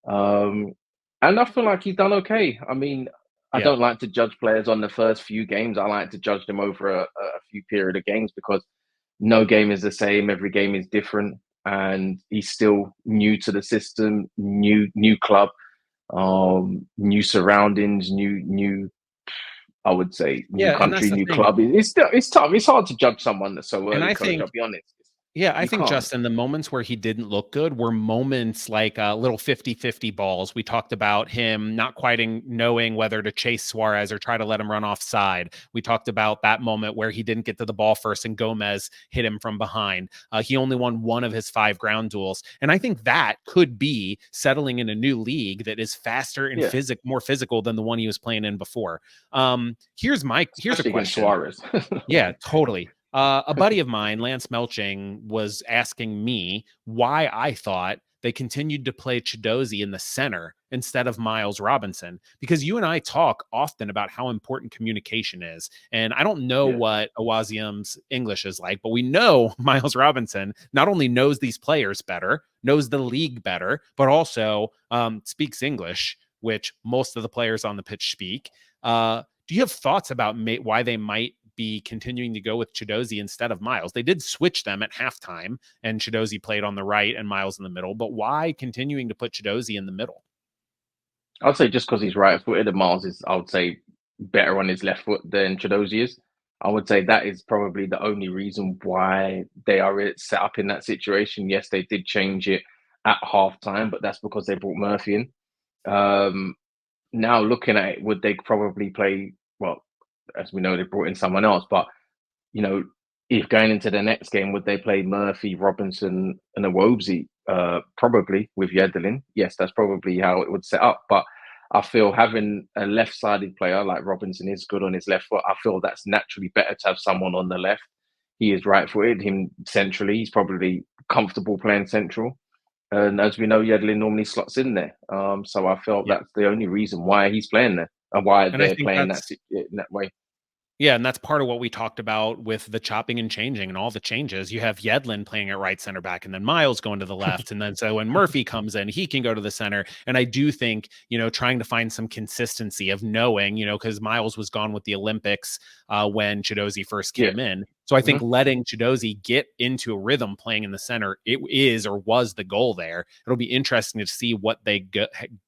S2: And I feel like he's done okay. I mean, I don't like to judge players on the first few games. I like to judge them over a few period of games because no game is the same. Every game is different. And he's still new to the system, new club, new surroundings, new I would say new country, new club. It's tough. It's hard to judge someone that's so early. I'll be honest.
S1: Yeah, I think, Justin, the moments where he didn't look good were moments like little 50-50 balls. We talked about him not quite knowing whether to chase Suarez or try to let him run offside. We talked about that moment where he didn't get to the ball first and Gomez hit him from behind. He only won 1 of his 5 ground duels. And I think that could be settling in a new league that is faster and more physical than the one he was playing in before. Here's a question.
S2: Suarez.
S1: Yeah, totally. A buddy of mine, Lance Melching, was asking me why I thought they continued to play Chidozie in the center instead of Miles Robinson, because you and I talk often about how important communication is. And I don't know what Awaziem's English is like, but we know Miles Robinson not only knows these players better, knows the league better, but also speaks English which most of the players on the pitch speak. Do you have thoughts about why they might be continuing to go with Chidozie instead of Miles? They did switch them at halftime, and Chidozie played on the right and Miles in the middle, but why continuing to put Chidozie in the middle?
S2: I'd say just because he's right-footed, and Miles is, I would say, better on his left foot than Chidozie is. I would say that is probably the only reason why they are set up in that situation. Yes, they did change it at halftime, but that's because they brought Murphy in. Now looking at it, would they probably play? Well, as we know, they brought in someone else, but if going into the next game, would they play Murphy, Robinson, and Iwobi? Probably with Yedlin. Yes, that's probably how it would set up. But I feel having a left-sided player like Robinson is good on his left foot. I feel that's naturally better to have someone on the left. He is right-footed. Him centrally, he's probably comfortable playing central. And as we know, Yedlin normally slots in there. So I felt that's the only reason why he's playing there and why they're playing in that way.
S1: Yeah, and that's part of what we talked about with the chopping and changing and all the changes. You have Yedlin playing at right center back, and then Miles going to the left. And then so when Murphy comes in, he can go to the center. And I do think, trying to find some consistency of knowing, because Miles was gone with the Olympics when Chidozie first came in. So I think letting Chidozie get into a rhythm playing in the center, it is or was the goal there. It'll be interesting to see what they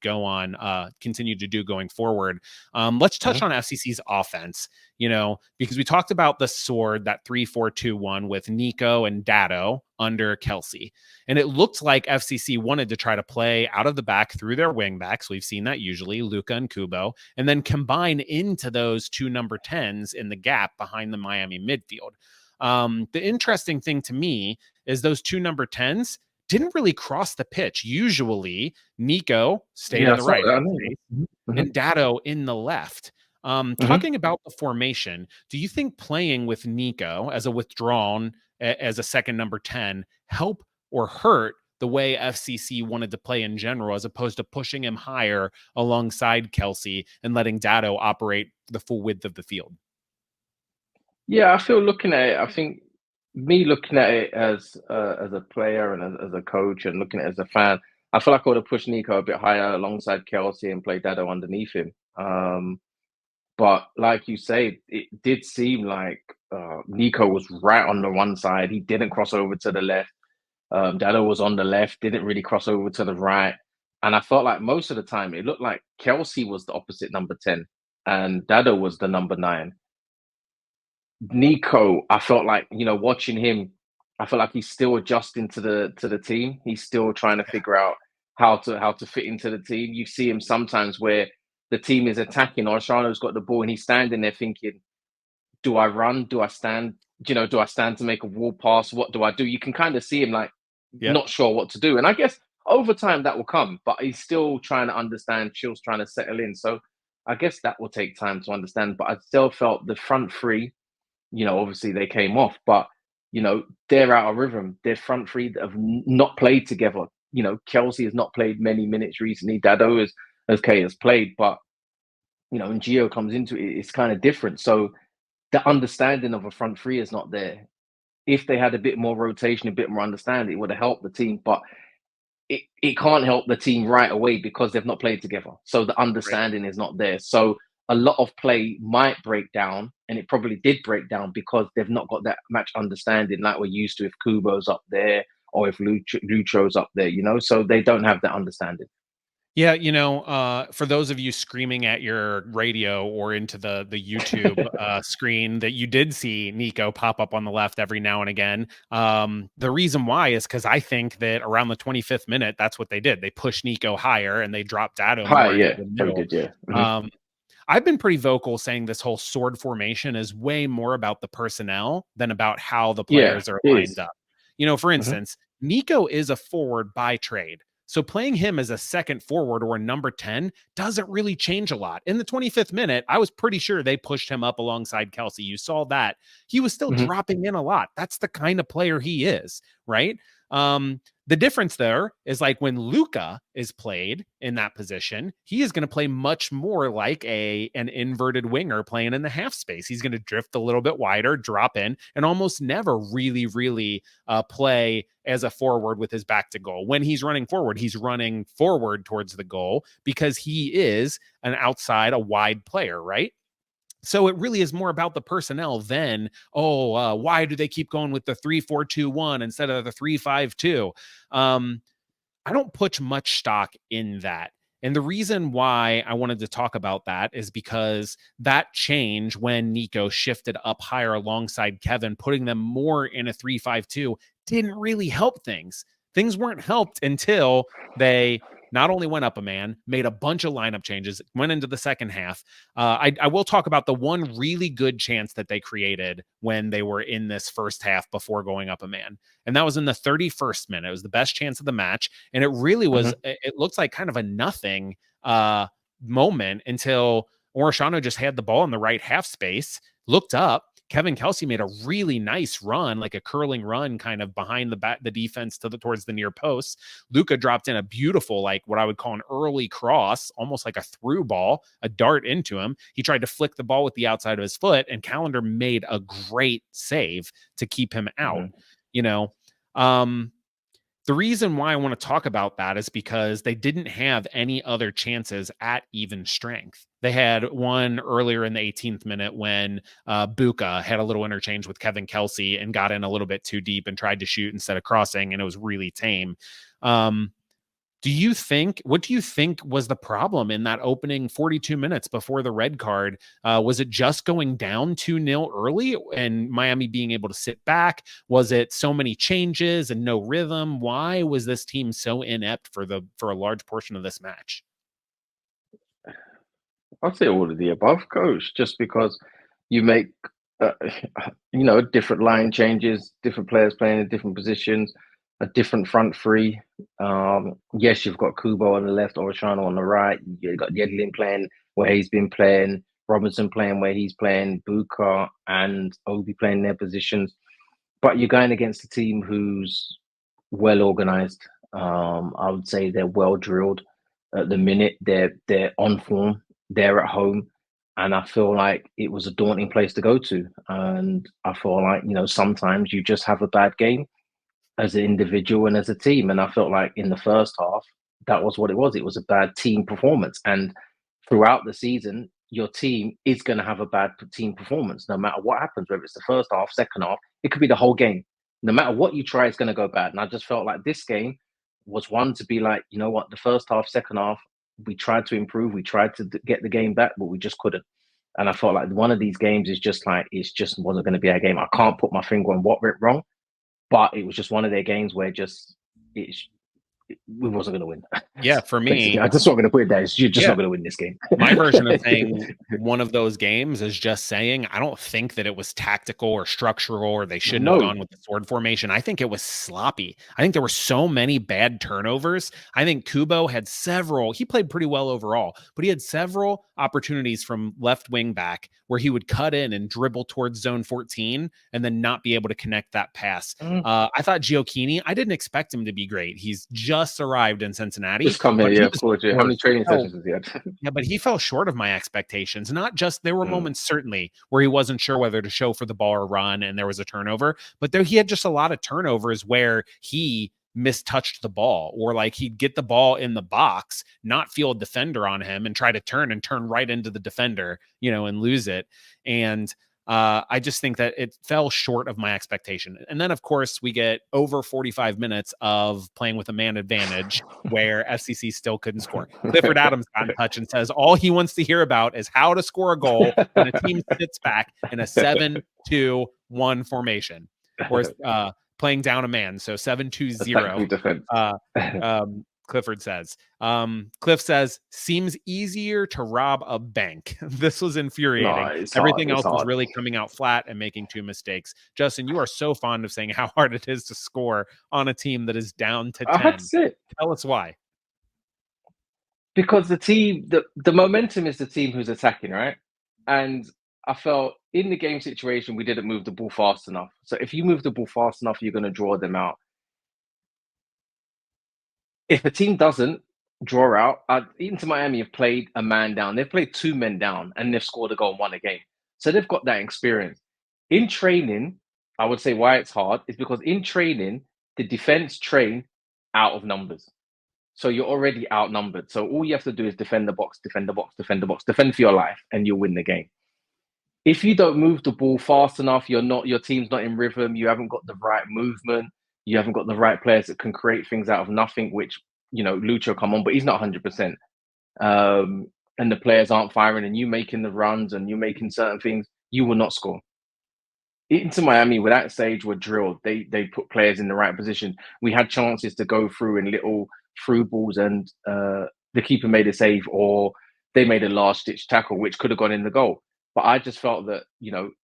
S1: go on, continue to do going forward. Let's touch on FCC's offense, because we talked about the sword, that 3-4-2-1 with Nico and Dado under Kelsey. And it looked like FCC wanted to try to play out of the back through their wing backs. We've seen that usually, Luka and Kubo, and then combine into those two number 10s in the gap behind the Miami midfield. The interesting thing to me is those two number 10s didn't really cross the pitch. Usually Nico stayed on the right and Dado in the left. Talking about the formation, do you think playing with Nico as a withdrawn, as a second number 10, help or hurt the way FCC wanted to play in general, as opposed to pushing him higher alongside Kelsey and letting Dado operate the full width of the field?
S2: Yeah, I feel looking at it, I think me looking at it as a player and as a coach and looking at it as a fan, I feel like I would have pushed Nico a bit higher alongside Kelsey and played Dado underneath him. But like you say, it did seem like Nico was right on the one side. He didn't cross over to the left. Dado was on the left, didn't really cross over to the right. And I felt like most of the time it looked like Kelsey was the opposite number 10 and Dado was the number 9. Nico, I felt like, watching him, I feel like he's still adjusting to the team. He's still trying to figure out how to fit into the team. You see him sometimes where the team is attacking, or Shano's got the ball and he's standing there thinking, do I run? Do I stand? Do I stand to make a wall pass? What do I do? You can kind of see him like not sure what to do. And I guess over time that will come, but he's still trying to understand. Chill's trying to settle in. So I guess that will take time to understand. But I still felt the front three, obviously they came off, but, they're out of rhythm. They're front three that have not played together. Kelsey has not played many minutes recently. Dado has played, but, when Gio comes into it, it's kind of different. So the understanding of a front three is not there. If they had a bit more rotation, a bit more understanding, it would have helped the team, but it can't help the team right away because they've not played together. So the understanding is not there. So a lot of play might break down, and it probably did break down because they've not got that much understanding like we're used to if Kubo's up there or if Lucho's up there, so they don't have that understanding.
S1: Yeah, for those of you screaming at your radio or into the YouTube screen that you did see Nico pop up on the left every now and again, the reason why is because I think that around the 25th minute, that's what they did. They pushed Nico higher and they dropped Dado more into the middle. I've been pretty vocal saying this whole sword formation is way more about the personnel than about how the players are lined up. For instance, Nico is a forward by trade. So playing him as a second forward or a number 10 doesn't really change a lot. In the 25th minute, I was pretty sure they pushed him up alongside Kelsey. You saw that. He was still dropping in a lot. That's the kind of player he is, right? The difference there is like when Luka is played in that position, he is going to play much more like an inverted winger playing in the half space. He's going to drift a little bit wider, drop in, and almost never really play as a forward with his back to goal. When he's running forward, he's running forward towards the goal because he is an outside, a wide player, right? So it really is more about the personnel than, why do they keep going with the 3-4-2-1 instead of the 3-5-2? I don't put much stock in that. And the reason why I wanted to talk about that is because that change when Nico shifted up higher alongside Kevin, putting them more in a 3-5-2, didn't really help things. Things weren't helped until they not only went up a man, made a bunch of lineup changes, went into the second half. I will talk about the one really good chance that they created when they were in this first half before going up a man. And that was in the 31st minute. It was the best chance of the match. And it really was, it looks like kind of a nothing moment until Orishano just had the ball in the right half space, looked up. Kevin Kelsey made a really nice run, like a curling run kind of behind the defense towards the near post. Luka dropped in a beautiful, like what I would call an early cross, almost like a through ball, a dart into him. He tried to flick the ball with the outside of his foot, and Callender made a great save to keep him out. The reason why I want to talk about that is because they didn't have any other chances at even strength. They had one earlier in the 18th minute when Buka had a little interchange with Kevin Kelsey and got in a little bit too deep and tried to shoot instead of crossing, and it was really tame. What do you think was the problem in that opening 42 minutes before the red card? Was it just going down 2-0 early and Miami being able to sit back? Was it so many changes and no rhythm? Why was this team so inept for a large portion of this match?
S2: I'd say all of the above, coach, just because you make, different line changes, different players playing in different positions, a different front three. Yes, you've got Kubo on the left, Orishano on the right. You've got Yedlin playing where he's been playing, Robinson playing where he's playing, Buka and Obi playing their positions. But you're going against a team who's well organized. I would say they're well drilled at the minute. They're on form. They're at home. And I feel like it was a daunting place to go to. And I feel like, sometimes you just have a bad game as an individual and as a team. And I felt like in the first half, that was what it was. It was a bad team performance. And throughout the season, your team is going to have a bad team performance, no matter what happens, whether it's the first half, second half, it could be the whole game. No matter what you try, it's going to go bad. And I just felt like this game was one to be like, you know what, the first half, second half, we tried to improve. We tried to get the game back, but we just couldn't. And I felt like one of these games is just like, it just wasn't going to be a game. I can't put my finger on what went wrong, but it was just one of their games where we wasn't going to win.
S1: Yeah, for me,
S2: I'm just not going to put it there. You're just not going to win this game.
S1: My version of saying one of those games is just saying I don't think that it was tactical or structural or they shouldn't have gone with the sword formation. I think it was sloppy. I think there were so many bad turnovers. I think Kubo had he played pretty well overall, but he had several opportunities from left wing back where he would cut in and dribble towards zone 14 and then not be able to connect that pass. I thought Gioacchini, I didn't expect him to be great. He's just arrived in Cincinnati.
S2: Just come here, yeah, of course. Yeah. How many training sessions has he had?
S1: Yeah, but he fell short of my expectations. Not just, there were moments certainly where he wasn't sure whether to show for the ball or run, and there was a turnover, but he had just a lot of turnovers where he mistouched the ball, or like he'd get the ball in the box, not feel a defender on him and try to turn right into the defender, and lose it. And I just think that it fell short of my expectation. And then, of course, we get over 45 minutes of playing with a man advantage where FCC still couldn't score. Clifford Adams got in touch and says all he wants to hear about is how to score a goal when a team sits back in a 7-2-1 formation, or playing down a man. So 7-2-0. Clifford says. Cliff says, seems easier to rob a bank. This was infuriating. Everything else was really coming out flat and making two mistakes. Justin, you are so fond of saying how hard it is to score on a team that is down to 10. Tell us why.
S2: Because the team, the momentum is the team who's attacking, right? And I felt in the game situation, we didn't move the ball fast enough. So if you move the ball fast enough, you're going to draw them out. if a team doesn't draw out, Inter Miami have played a man down. They've played two men down and they've scored a goal and won a game. So they've got that experience. In training, I would say why it's hard is because in training, the defense train out of numbers. So you're already outnumbered. So all you have to do is defend the box, defend the box, defend the box, defend for your life, and you'll win the game. If you don't move the ball fast enough, your team's not in rhythm, you haven't got the right movement, you haven't got the right players that can create things out of nothing, which, Lucho come on, but he's not 100%. And the players aren't firing and you making the runs and you making certain things, you will not score. Into Miami, with that stage, were drilled. They put players in the right position. We had chances to go through in little through balls, and the keeper made a save, or they made a last ditch tackle, which could have gone in the goal. But I just felt that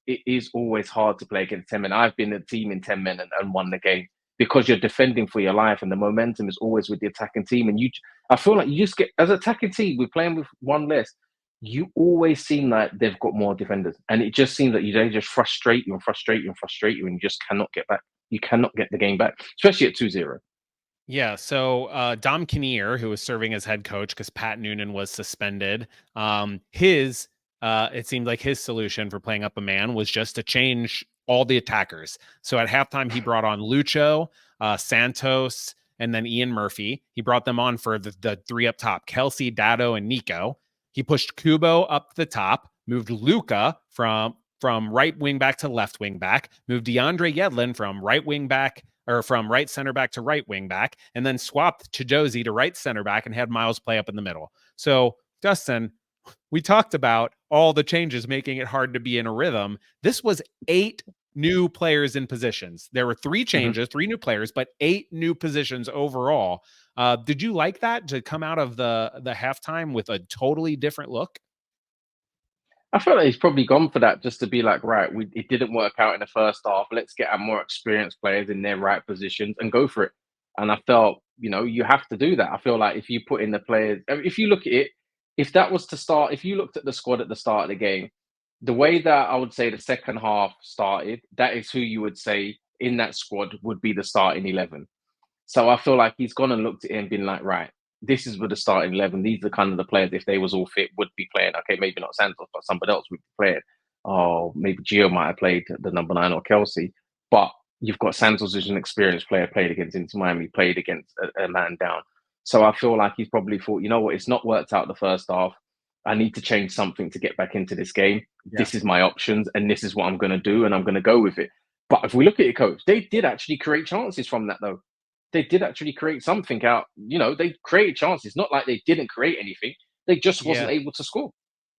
S2: it is always hard to play against 10 men. I've been a team in 10 men and won the game because you're defending for your life, and the momentum is always with the attacking team. And I feel like you just get, as an attacking team, we're playing with one less. You always seem like they've got more defenders, and it just seems that they just frustrate you and frustrate you and frustrate you, and you just cannot get back. You cannot get the game back, especially at 2-0.
S1: Yeah, so Dom Kinnear, who was serving as head coach because Pat Noonan was suspended, it seemed like his solution for playing up a man was just to change all the attackers. So at halftime, he brought on Lucho, Santos, and then Ian Murphy. He brought them on for the three up top, Kelsey, Dado, and Nico. He pushed Kubo up the top, moved Luca from right wing back to left wing back, moved DeAndre Yedlin from right wing back or from right center back to right wing back, and then swapped Chidozie to right center back and had Miles play up in the middle. So, Justin, we talked about all the changes making it hard to be in a rhythm. This was 8 new players in positions. There were 3 changes, 3 new players, but 8 new positions overall. Did you like that, to come out of the halftime with a totally different look?
S2: I feel like he's probably gone for that, just to be like, right, it didn't work out in the first half. Let's get our more experienced players in their right positions and go for it. And I felt, you have to do that. I feel like if you put in the players, if you look at it, if that was to start, if you looked at the squad at the start of the game, the way that I would say the second half started, that is who you would say in that squad would be the starting 11. So I feel like he's gone and looked at it and been like, right, this is with the starting 11. These are kind of the players, if they was all fit, would be playing. Okay, maybe not Santos, but somebody else would be playing. Oh, maybe Gio might have played the number 9 or Kelsey. But you've got Santos, who's an experienced player, played against Inter Miami, played against a man down. So I feel like he's probably thought, you know what, it's not worked out the first half. I need to change something to get back into this game. Yeah. This is my options, and this is what I'm going to do, and I'm going to go with it. But if we look at it, coach, they did actually create chances from that, though. They did actually create something out. They created chances. Not like they didn't create anything. They just wasn't able to score.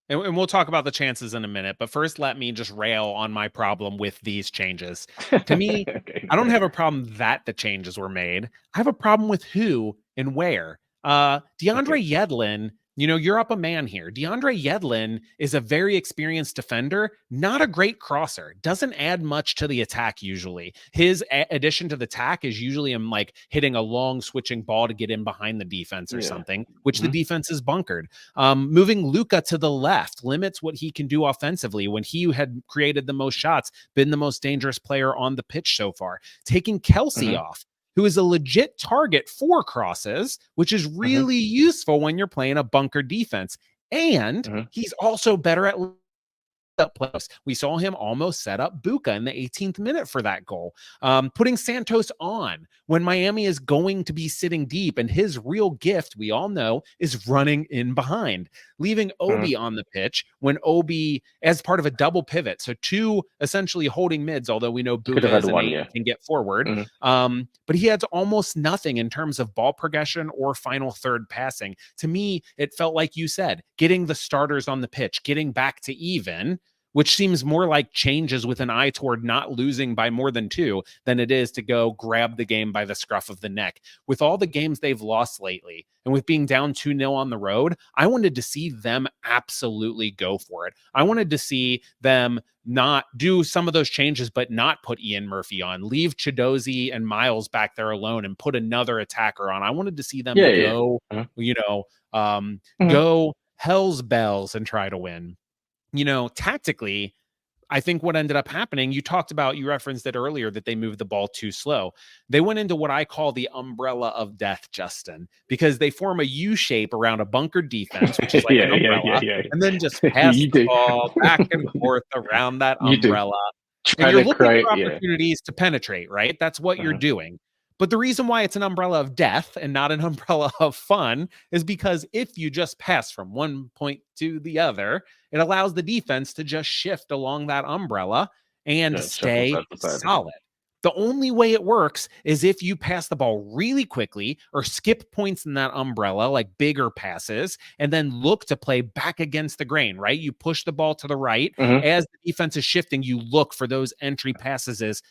S1: And we'll talk about the chances in a minute. But first, let me just rail on my problem with these changes. To me, okay, I don't have a problem that the changes were made. I have a problem with who and where. DeAndre Yedlin, you're up a man here. DeAndre Yedlin is a very experienced defender, not a great crosser, doesn't add much to the attack usually. His addition to the attack is usually him like hitting a long switching ball to get in behind the defense or something, which the defense is bunkered. Moving Luca to the left limits what he can do offensively when he had created the most shots, been the most dangerous player on the pitch so far. Taking Kelsey off, who is a legit target for crosses, which is really useful when you're playing a bunker defense. And he's also better at up plays. We saw him almost set up Buka in the 18th minute for that goal. Putting Santos on when Miami is going to be sitting deep, and his real gift, we all know, is running in behind. Leaving Obi on the pitch when Obi, as part of a double pivot, so 2 essentially holding mids, although we know Buka can get forward. But he had almost nothing in terms of ball progression or final third passing. To me, it felt like you said, getting the starters on the pitch, getting back to even, which seems more like changes with an eye toward not losing by more than 2 than it is to go grab the game by the scruff of the neck. With all the games they've lost lately, and with being down 2-0 on the road, I wanted to see them absolutely go for it. I wanted to see them not do some of those changes, but not put Ian Murphy on, leave Chidozie and Miles back there alone and put another attacker on. I wanted to see them go hell's bells and try to win. Tactically, I think what ended up happening, you referenced it earlier that they moved the ball too slow. They went into what I call the umbrella of death, Justin, because they form a U shape around a bunkered defense, which is like an umbrella, and then just pass
S2: You
S1: the
S2: do.
S1: ball back and forth around that
S2: You do.
S1: umbrella. And
S2: Trying
S1: you're
S2: to
S1: looking
S2: create,
S1: for
S2: yeah.
S1: opportunities to penetrate, right? That's what you're doing. But the reason why it's an umbrella of death and not an umbrella of fun is because if you just pass from one point to the other, it allows the defense to just shift along that umbrella and
S2: Shuffle
S1: stay
S2: side to side.
S1: solid. The only way it works is if you pass the ball really quickly or skip points in that umbrella, like bigger passes, and then look to play back against the grain, right? You push the ball to the right. As the defense is shifting, you look for those entry passes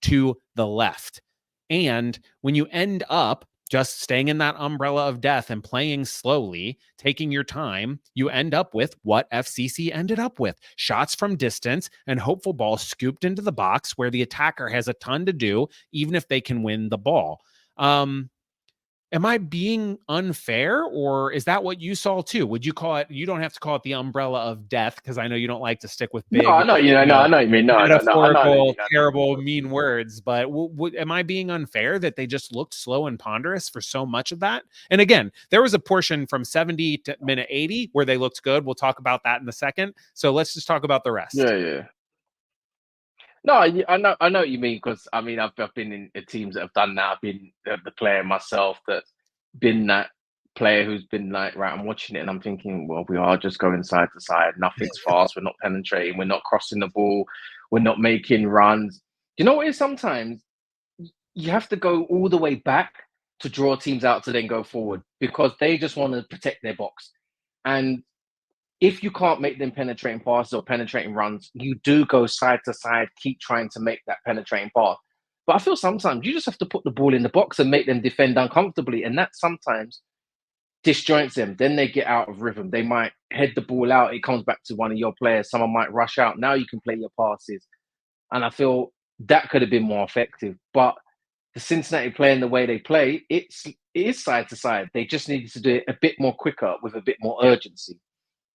S1: to the left. And when you end up just staying in that umbrella of death and playing slowly, taking your time, you end up with what FCC ended up with: shots from distance and hopeful balls scooped into the box where the attacker has a ton to do, even if they can win the ball. Am I being unfair, or is that what you saw too? Would you call it? You don't have to call it the umbrella of death, because I know you don't like to stick with big,
S2: No, I know, I know what you mean. No,
S1: metaphorical, terrible, mean words. But am I being unfair that they just looked slow and ponderous for so much of that? And again, there was a portion from 70 to minute 80 where they looked good. We'll talk about that in a second. So let's just talk about the rest.
S2: Yeah. No, I know what you mean, because I mean I've been in teams that have done that. I've been the player myself that's been that player who's been like, right, I'm watching it and I'm thinking, well, we are just going side to side. Nothing's fast. We're not penetrating. We're not crossing the ball. We're not making runs. You know what it is? Sometimes you have to go all the way back to draw teams out to then go forward, because they just want to protect their box. And if you can't make them penetrating passes or penetrating runs, you do go side to side, keep trying to make that penetrating pass. But I feel sometimes you just have to put the ball in the box and make them defend uncomfortably. And that sometimes disjoints them. Then they get out of rhythm. They might head the ball out. It comes back to one of your players. Someone might rush out. Now you can play your passes. And I feel that could have been more effective. But the Cincinnati playing the way they play, it is side to side. They just needed to do it a bit more quicker with a bit more urgency.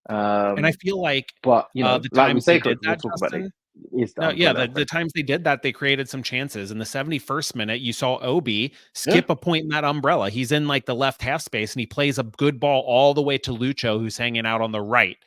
S1: And I feel like,
S2: but
S1: the
S2: like we
S1: times
S2: say,
S1: they did
S2: we'll
S1: that,
S2: talk about
S1: Justin,
S2: it.
S1: the times they did that, they created some chances. In the 71st minute, you saw Obi skip a point in that umbrella. He's in like the left half space, and he plays a good ball all the way to Lucho, who's hanging out on the right.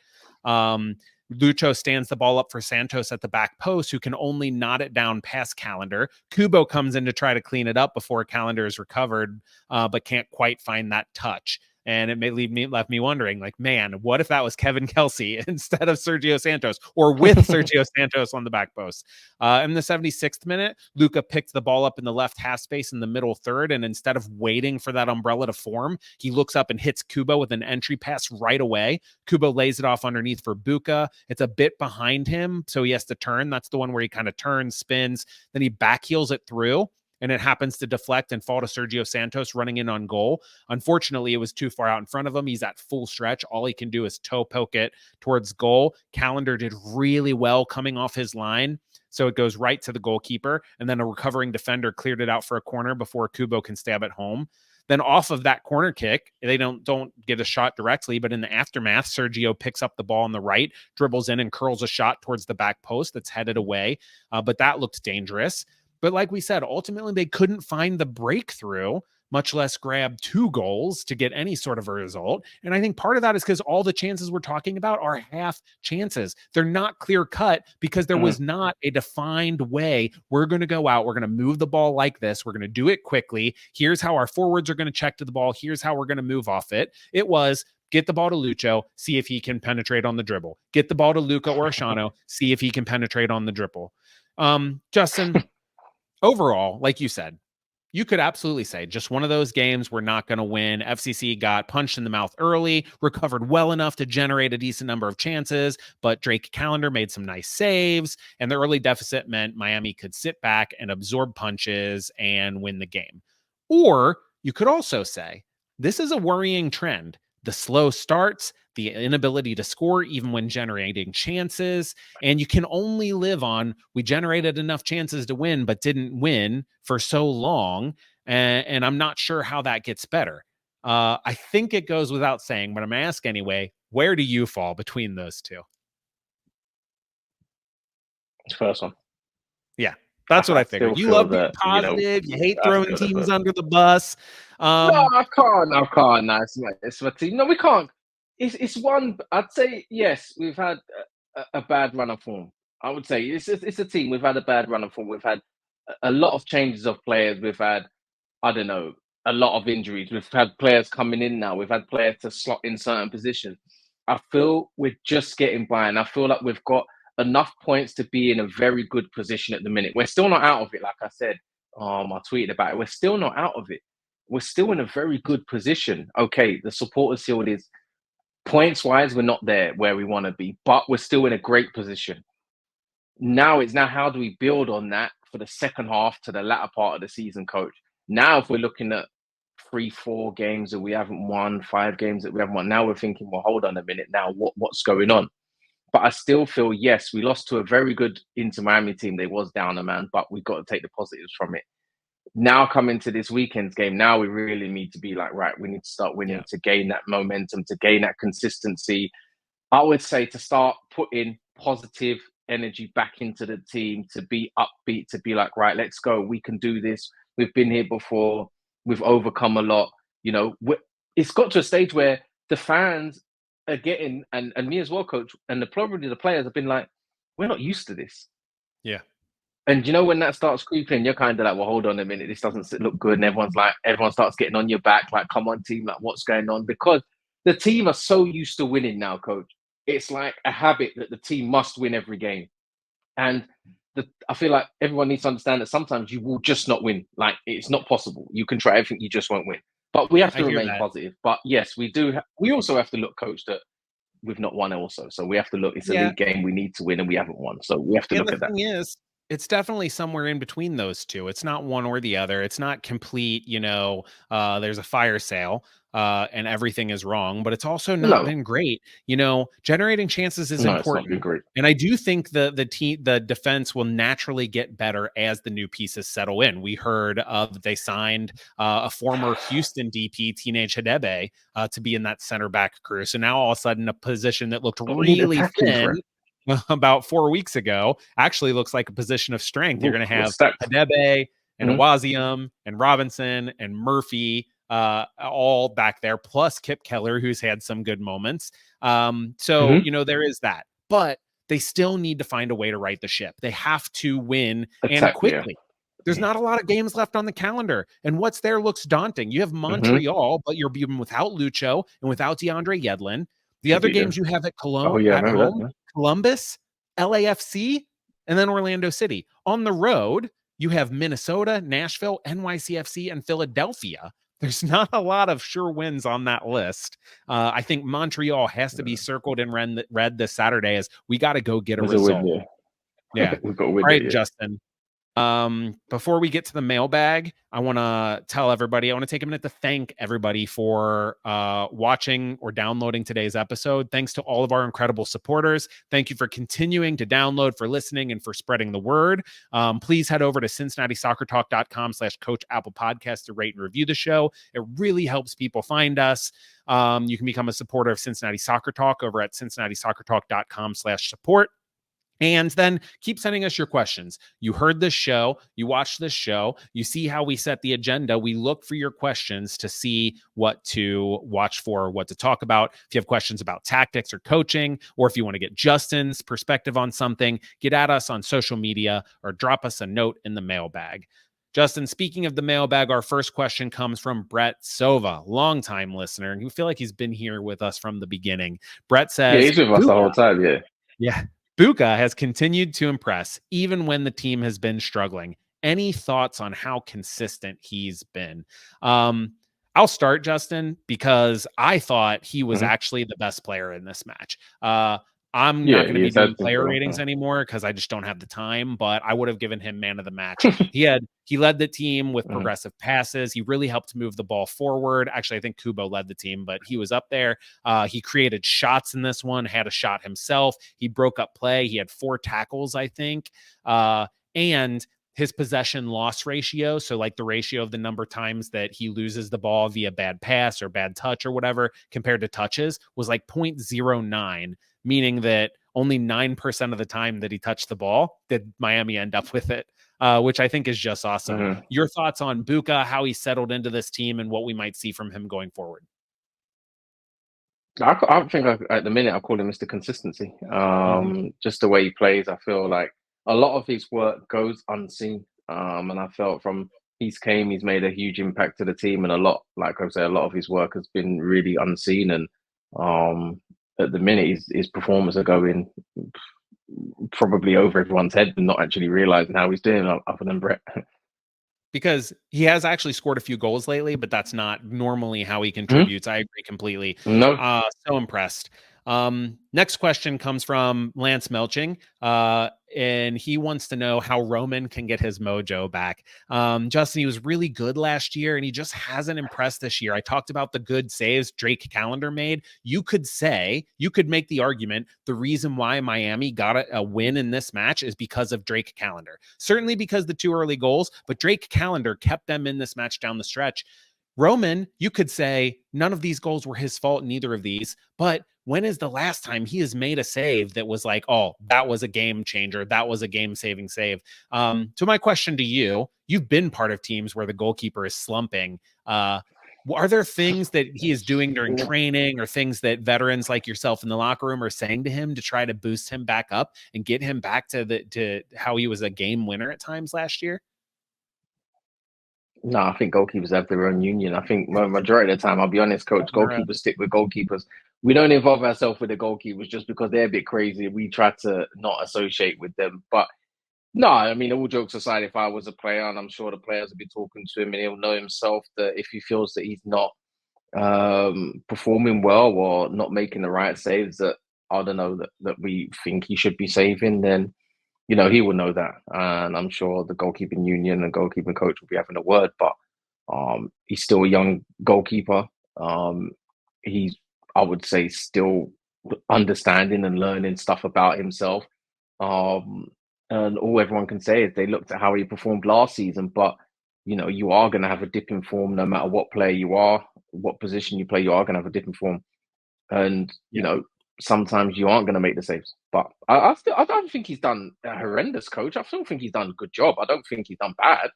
S1: Lucho stands the ball up for Santos at the back post, who can only knot it down past Calendar. Kubo comes in to try to clean it up before Calendar is recovered, but can't quite find that touch. And it left me wondering, like, man, what if that was Kevin Kelsey instead of Sergio Santos, or with Sergio Santos on the back post? In the 76th minute, Luka picked the ball up in the left half space in the middle third, and instead of waiting for that umbrella to form, he looks up and hits Kubo with an entry pass right away. Kubo lays it off underneath for Buka. It's a bit behind him, so he has to turn. That's the one where he kind of turns, spins, then he backheels it through, and it happens to deflect and fall to Sergio Santos running in on goal. Unfortunately, it was too far out in front of him. He's at full stretch. All he can do is toe poke it towards goal. Calendar did really well coming off his line, so it goes right to the goalkeeper, and then a recovering defender cleared it out for a corner before Kubo can stab it home. Then off of that corner kick, they don't get a shot directly, but in the aftermath, Sergio picks up the ball on the right, dribbles in and curls a shot towards the back post that's headed away, but that looked dangerous. But like we said, ultimately they couldn't find the breakthrough, much less grab 2 goals to get any sort of a result. And I think part of that is because all the chances we're talking about are half chances. They're not clear cut because there was not a defined way. We're going to go out. We're going to move the ball like this. We're going to do it quickly. Here's how our forwards are going to check to the ball. Here's how we're going to move off it. It was get the ball to Lucho, see if he can penetrate on the dribble. Get the ball to Luca Orishano, see if he can penetrate on the dribble. Justin, overall, like you said, you could absolutely say just one of those games we're not going to win. FCC got punched in the mouth early, recovered well enough to generate a decent number of chances, but Drake Calendar made some nice saves, and the early deficit meant Miami could sit back and absorb punches and win the game. Or you could also say this is a worrying trend. The slow starts, the inability to score even when generating chances, and you can only live on we generated enough chances to win but didn't win for so long, and I'm not sure how that gets better. I think it goes without saying, but I'm going to ask anyway, where do you fall between those two?
S2: First one.
S1: Yeah, that's what I figured. You love being
S2: that,
S1: positive. You hate throwing teams under the bus.
S2: No, I can't. No, it's my team. No, we can't. It's one. I'd say yes. We've had a bad run of form. I would say it's a team. We've had a bad run of form. We've had a lot of changes of players. We've had, I don't know, a lot of injuries. We've had players coming in now. We've had players to slot in certain positions. I feel we're just getting by, and I feel like we've got enough points to be in a very good position at the minute. We're still not out of it, like I said. I tweeted about it. We're still not out of it. We're still in a very good position. Okay, the supporters field is points wise, we're not there where we want to be, but we're still in a great position. Now how do we build on that for the second half to the latter part of the season, coach? Now, if we're looking at 3-4 games that we haven't won, 5 games that we haven't won, now we're thinking, well, hold on a minute. Now, what's going on? But I still feel, yes, we lost to a very good Inter Miami team. They was down a man, but we've got to take the positives from it. Now coming to this weekend's game, now we really need to be like, right, we need to start winning to gain that momentum, to gain that consistency. I would say to start putting positive energy back into the team, to be upbeat, to be like, right, let's go. We can do this. We've been here before. We've overcome a lot. It's got to a stage where the fans are getting, and me as well, coach, and probably the players have been like, we're not used to this.
S1: Yeah.
S2: And when that starts creeping, you're kind of like, well, hold on a minute, this doesn't look good. And everyone starts getting on your back, like, come on, team, like, what's going on? Because the team are so used to winning now, coach. It's like a habit that the team must win every game. And I feel like everyone needs to understand that sometimes you will just not win. Like, it's not possible. You can try everything, you just won't win. But we have to remain positive. But yes, we do. We also have to look, coach, that we've not won also. So we have to look, it's a league game, we need to win, and we haven't won. So we have to look at that.
S1: The thing is, it's definitely somewhere in between those two. It's not one or the other. It's not complete, there's a fire sale and everything is wrong, but it's also not been great. Generating chances is important. It's not been great. And I do think the defense will naturally get better as the new pieces settle in. We heard they signed a former Houston DP, Teenage Hadebe, to be in that center back crew. So now all of a sudden a position that looked really thin about 4 weeks ago actually looks like a position of strength. You're going to have Hadebe and Awazium and Robinson and Murphy all back there, plus Kip Keller, who's had some good moments. There is that, but they still need to find a way to right the ship. They have to win and quickly. Yeah. There's not a lot of games left on the calendar, and what's there looks daunting. You have Montreal, but you're being without Lucho and without DeAndre Yedlin. The other games you have at Cologne, at home, Columbus, LAFC, and then Orlando City. On the road, you have Minnesota, Nashville, NYCFC, and Philadelphia. There's not a lot of sure wins on that list. I think Montreal has to be circled in red this Saturday as we got to go get a result. Yeah.
S2: We've got to win.
S1: All right, Justin. Before we get to the mailbag, I want to take a minute to thank everybody for watching or downloading today's episode. Thanks to all of our incredible supporters. Thank you for continuing to download, for listening, and for spreading the word. Please head over to CincinnatiSoccerTalk.com/Coach Apple Podcast to rate and review the show. It really helps people find us. You can become a supporter of Cincinnati Soccer Talk over at CincinnatiSoccerTalk.com/support. And then keep sending us your questions. You heard this show, you watched this show, you see how we set the agenda. We look for your questions to see what to watch for, what to talk about. If you have questions about tactics or coaching, or if you want to get Justin's perspective on something, get at us on social media or drop us a note in the mailbag. Justin, speaking of the mailbag, our first question comes from Brett Sova, longtime listener, and you feel like he's been here with us from the beginning. Brett says,
S2: yeah, he's with us the whole time, yeah.
S1: Yeah. Buka has continued to impress, even when the team has been struggling. Any thoughts on how consistent he's been? I'll start, Justin, because I thought he was actually the best player in this match. I'm not going to be doing player ratings anymore because I just don't have the time, but I would have given him man of the match. He led the team with progressive passes. He really helped move the ball forward. Actually, I think Kubo led the team, but he was up there. He created shots in this one, had a shot himself. He broke up play. He had 4 tackles, I think. And his possession loss ratio, so like the ratio of the number of times that he loses the ball via bad pass or bad touch or whatever compared to touches, was like 0.09, meaning that only 9% of the time that he touched the ball did Miami end up with it, which I think is just awesome.
S2: Mm-hmm.
S1: Your thoughts on Buka, how he settled into this team, and what we might see from him going forward?
S2: I think at the minute I call him Mr. Consistency. Just the way he plays, I feel like a lot of his work goes unseen. And I felt from he's made a huge impact to the team, and like I say, a lot of his work has been really unseen. And at the minute, his performers are going probably over everyone's head and not actually realizing how he's doing, other than Brett.
S1: Because he has actually scored a few goals lately, but that's not normally how he contributes. I agree completely.
S2: No.
S1: So impressed. Next question comes from Lance Melching, and he wants to know how Roman can get his mojo back. Justin, he was really good last year, and he just hasn't impressed this year. I talked about the good saves Drake Callender made. You could make the argument the reason why Miami got a win in this match is because of Drake Callender. Certainly because the 2 early goals, but Drake Callender kept them in this match down the stretch. Roman, you could say none of these goals were his fault, neither of these, but when is the last time he has made a save that was like, oh, that was a game changer, that was a game-saving save? So my question to you, you've been part of teams where the goalkeeper is slumping. Are there things that he is doing during training, or things that veterans like yourself in the locker room are saying to him to try to boost him back up and get him back to how he was a game winner at times last year?
S2: No, I think goalkeepers have their own union. I think majority of the time, I'll be honest, coach, goalkeepers stick with goalkeepers. We don't involve ourselves with the goalkeepers just because they're a bit crazy. We try to not associate with them. But no, I mean, all jokes aside, if I was a player, and I'm sure the players will be talking to him, and he'll know himself that if he feels that he's not performing well or not making the right saves that, I don't know, that we think he should be saving, then he will know that, and I'm sure the goalkeeping union and goalkeeping coach will be having a word. But he's still a young goalkeeper. He's, I would say, still understanding and learning stuff about himself. And all everyone can say is they looked at how he performed last season. But you are going to have a dip in form no matter what player you are, what position you play. You are going to have a dip in form, and sometimes you aren't going to make the saves. But I don't think he's done a horrendous, coach. I still think he's done a good job. I don't think he's done bad.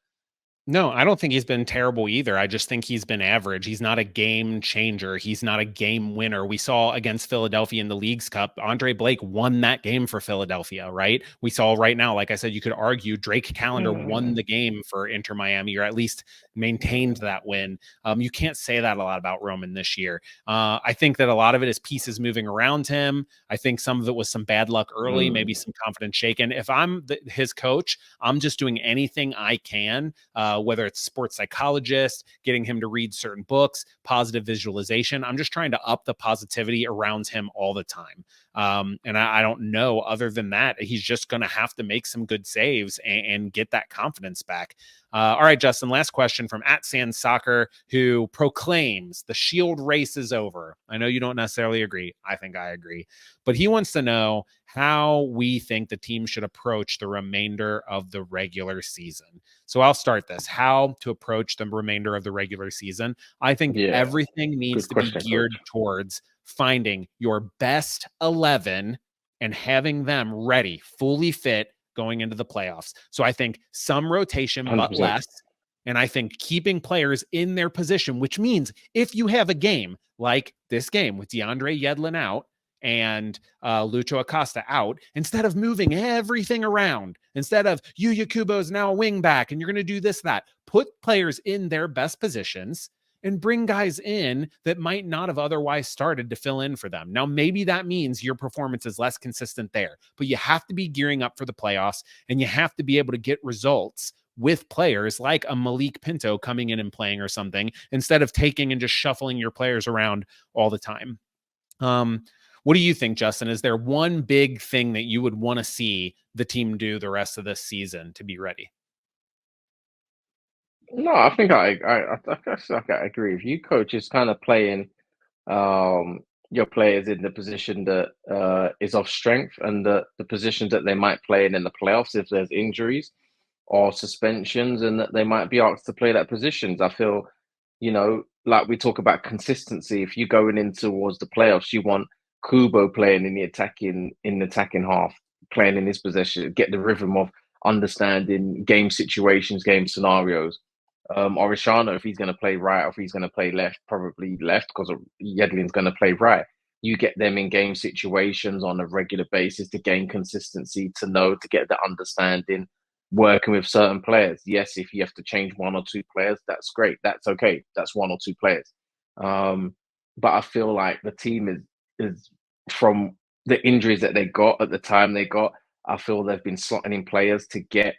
S1: No, I don't think he's been terrible either. I just think he's been average. He's not a game changer. He's not a game winner. We saw against Philadelphia in the Leagues Cup, Andre Blake won that game for Philadelphia, right? We saw right now, like I said, you could argue Drake Callender won the game for Inter Miami, or at least maintained that win. You can't say that a lot about Roman this year. I think that a lot of it is pieces moving around him. I think some of it was some bad luck early, maybe some confidence shaken. If I'm his coach, I'm just doing anything I can, whether it's sports psychologist, getting him to read certain books, positive visualization. I'm just trying to up the positivity around him all the time. And I don't know, other than that, he's just going to have to make some good saves and get that confidence back. All right, Justin, last question from @SandSoccer, who proclaims the Shield race is over. I know you don't necessarily agree. I think I agree. But he wants to know how we think the team should approach the remainder of the regular season. So I'll start this. How to approach the remainder of the regular season. I think everything needs to be geared towards finding your best 11 and having them ready, fully fit, going into the playoffs. So I think some rotation, 100%. But less. And I think keeping players in their position, which means if you have a game like this game with DeAndre Yedlin out and Lucho Acosta out, instead of moving everything around, instead of Yuya Kubo is now a wing back and you're going to do this, that, put players in their best positions and bring guys in that might not have otherwise started to fill in for them. Now, maybe that means your performance is less consistent there, but you have to be gearing up for the playoffs, and you have to be able to get results with players like a Malik Pinto coming in and playing or something, instead of taking and just shuffling your players around all the time. What do you think, Justin? Is there one big thing that you would want to see the team do the rest of this season to be ready?
S2: No, I think I agree with you, coach. Is kind of playing your players in the position that is of strength, and the positions that they might play in the playoffs if there's injuries or suspensions, and that they might be asked to play that positions. I feel, like we talk about consistency. If you're going in towards the playoffs, you want Kubo playing in the attacking half, playing in his possession, get the rhythm of understanding game situations, game scenarios. Orishano, if he's going to play right or if he's going to play left, probably left because Yedlin's going to play right. You get them in game situations on a regular basis to gain consistency, to get the understanding, working with certain players. Yes, if you have to change one or two players, that's great. That's okay. That's one or two players. But I feel like the team is from the injuries that they got at the time they got, I feel they've been slotting in players to get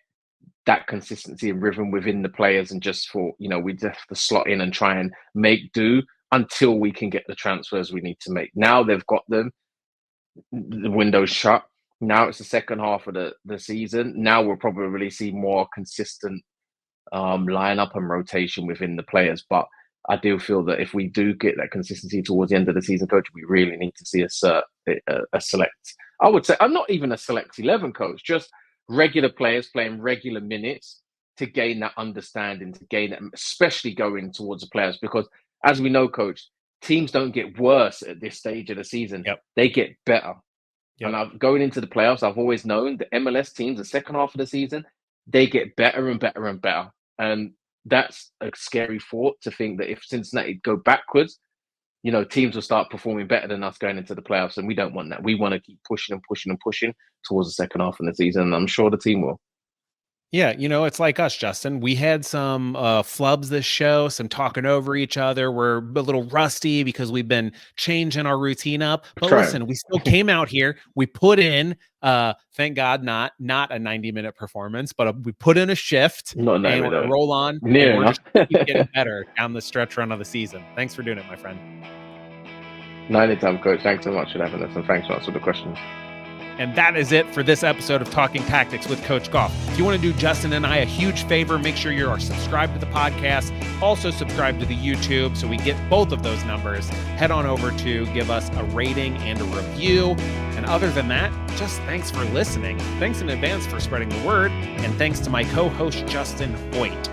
S2: that consistency and rhythm within the players, and just for, we just have to slot in and try and make do until we can get the transfers we need to make. Now they've got them, the window's shut. Now it's the second half of the season. Now we'll probably see more consistent lineup and rotation within the players. But I do feel that if we do get that consistency towards the end of the season, coach, we really need to see a select. I would say I'm not even a select 11 coach, just regular players playing regular minutes to gain that understanding, to gain that, especially going towards the players. Because as we know, coach, teams don't get worse at this stage of the season.
S1: Yep.
S2: They get better.
S1: Yep.
S2: And going into the playoffs, I've always known the MLS teams, the second half of the season, they get better and better and better. And that's a scary thought, to think that if Cincinnati go backwards, teams will start performing better than us going into the playoffs. And we don't want that. We want to keep pushing and pushing and pushing towards the second half of the season. And I'm sure the team will.
S1: Yeah, it's like us, Justin. We had some flubs this show, some talking over each other. We're a little rusty because we've been changing our routine up. But listen, we still came out here. We put in, thank God, not a 90-minute performance, but we put in a shift.
S2: Not
S1: and we're going to roll on.
S2: Near
S1: enough. We're just keep getting better down the stretch run of the season. Thanks for doing it, my friend.
S2: Anytime, coach. Thanks so much for having us, and thanks for answering the questions.
S1: And that is it for this episode of Talking Tactics with Coach Gough. If you want to do Justin and I a huge favor, make sure you are subscribed to the podcast. Also subscribe to the YouTube so we get both of those numbers. Head on over to give us a rating and a review. And other than that, just thanks for listening. Thanks in advance for spreading the word. And thanks to my co-host, Justin Hoyte.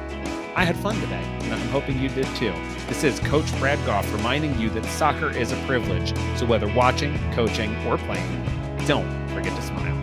S1: I had fun today, and I'm hoping you did too. This is Coach Brad Gough reminding you that soccer is a privilege. So whether watching, coaching, or playing, don't forget to smile.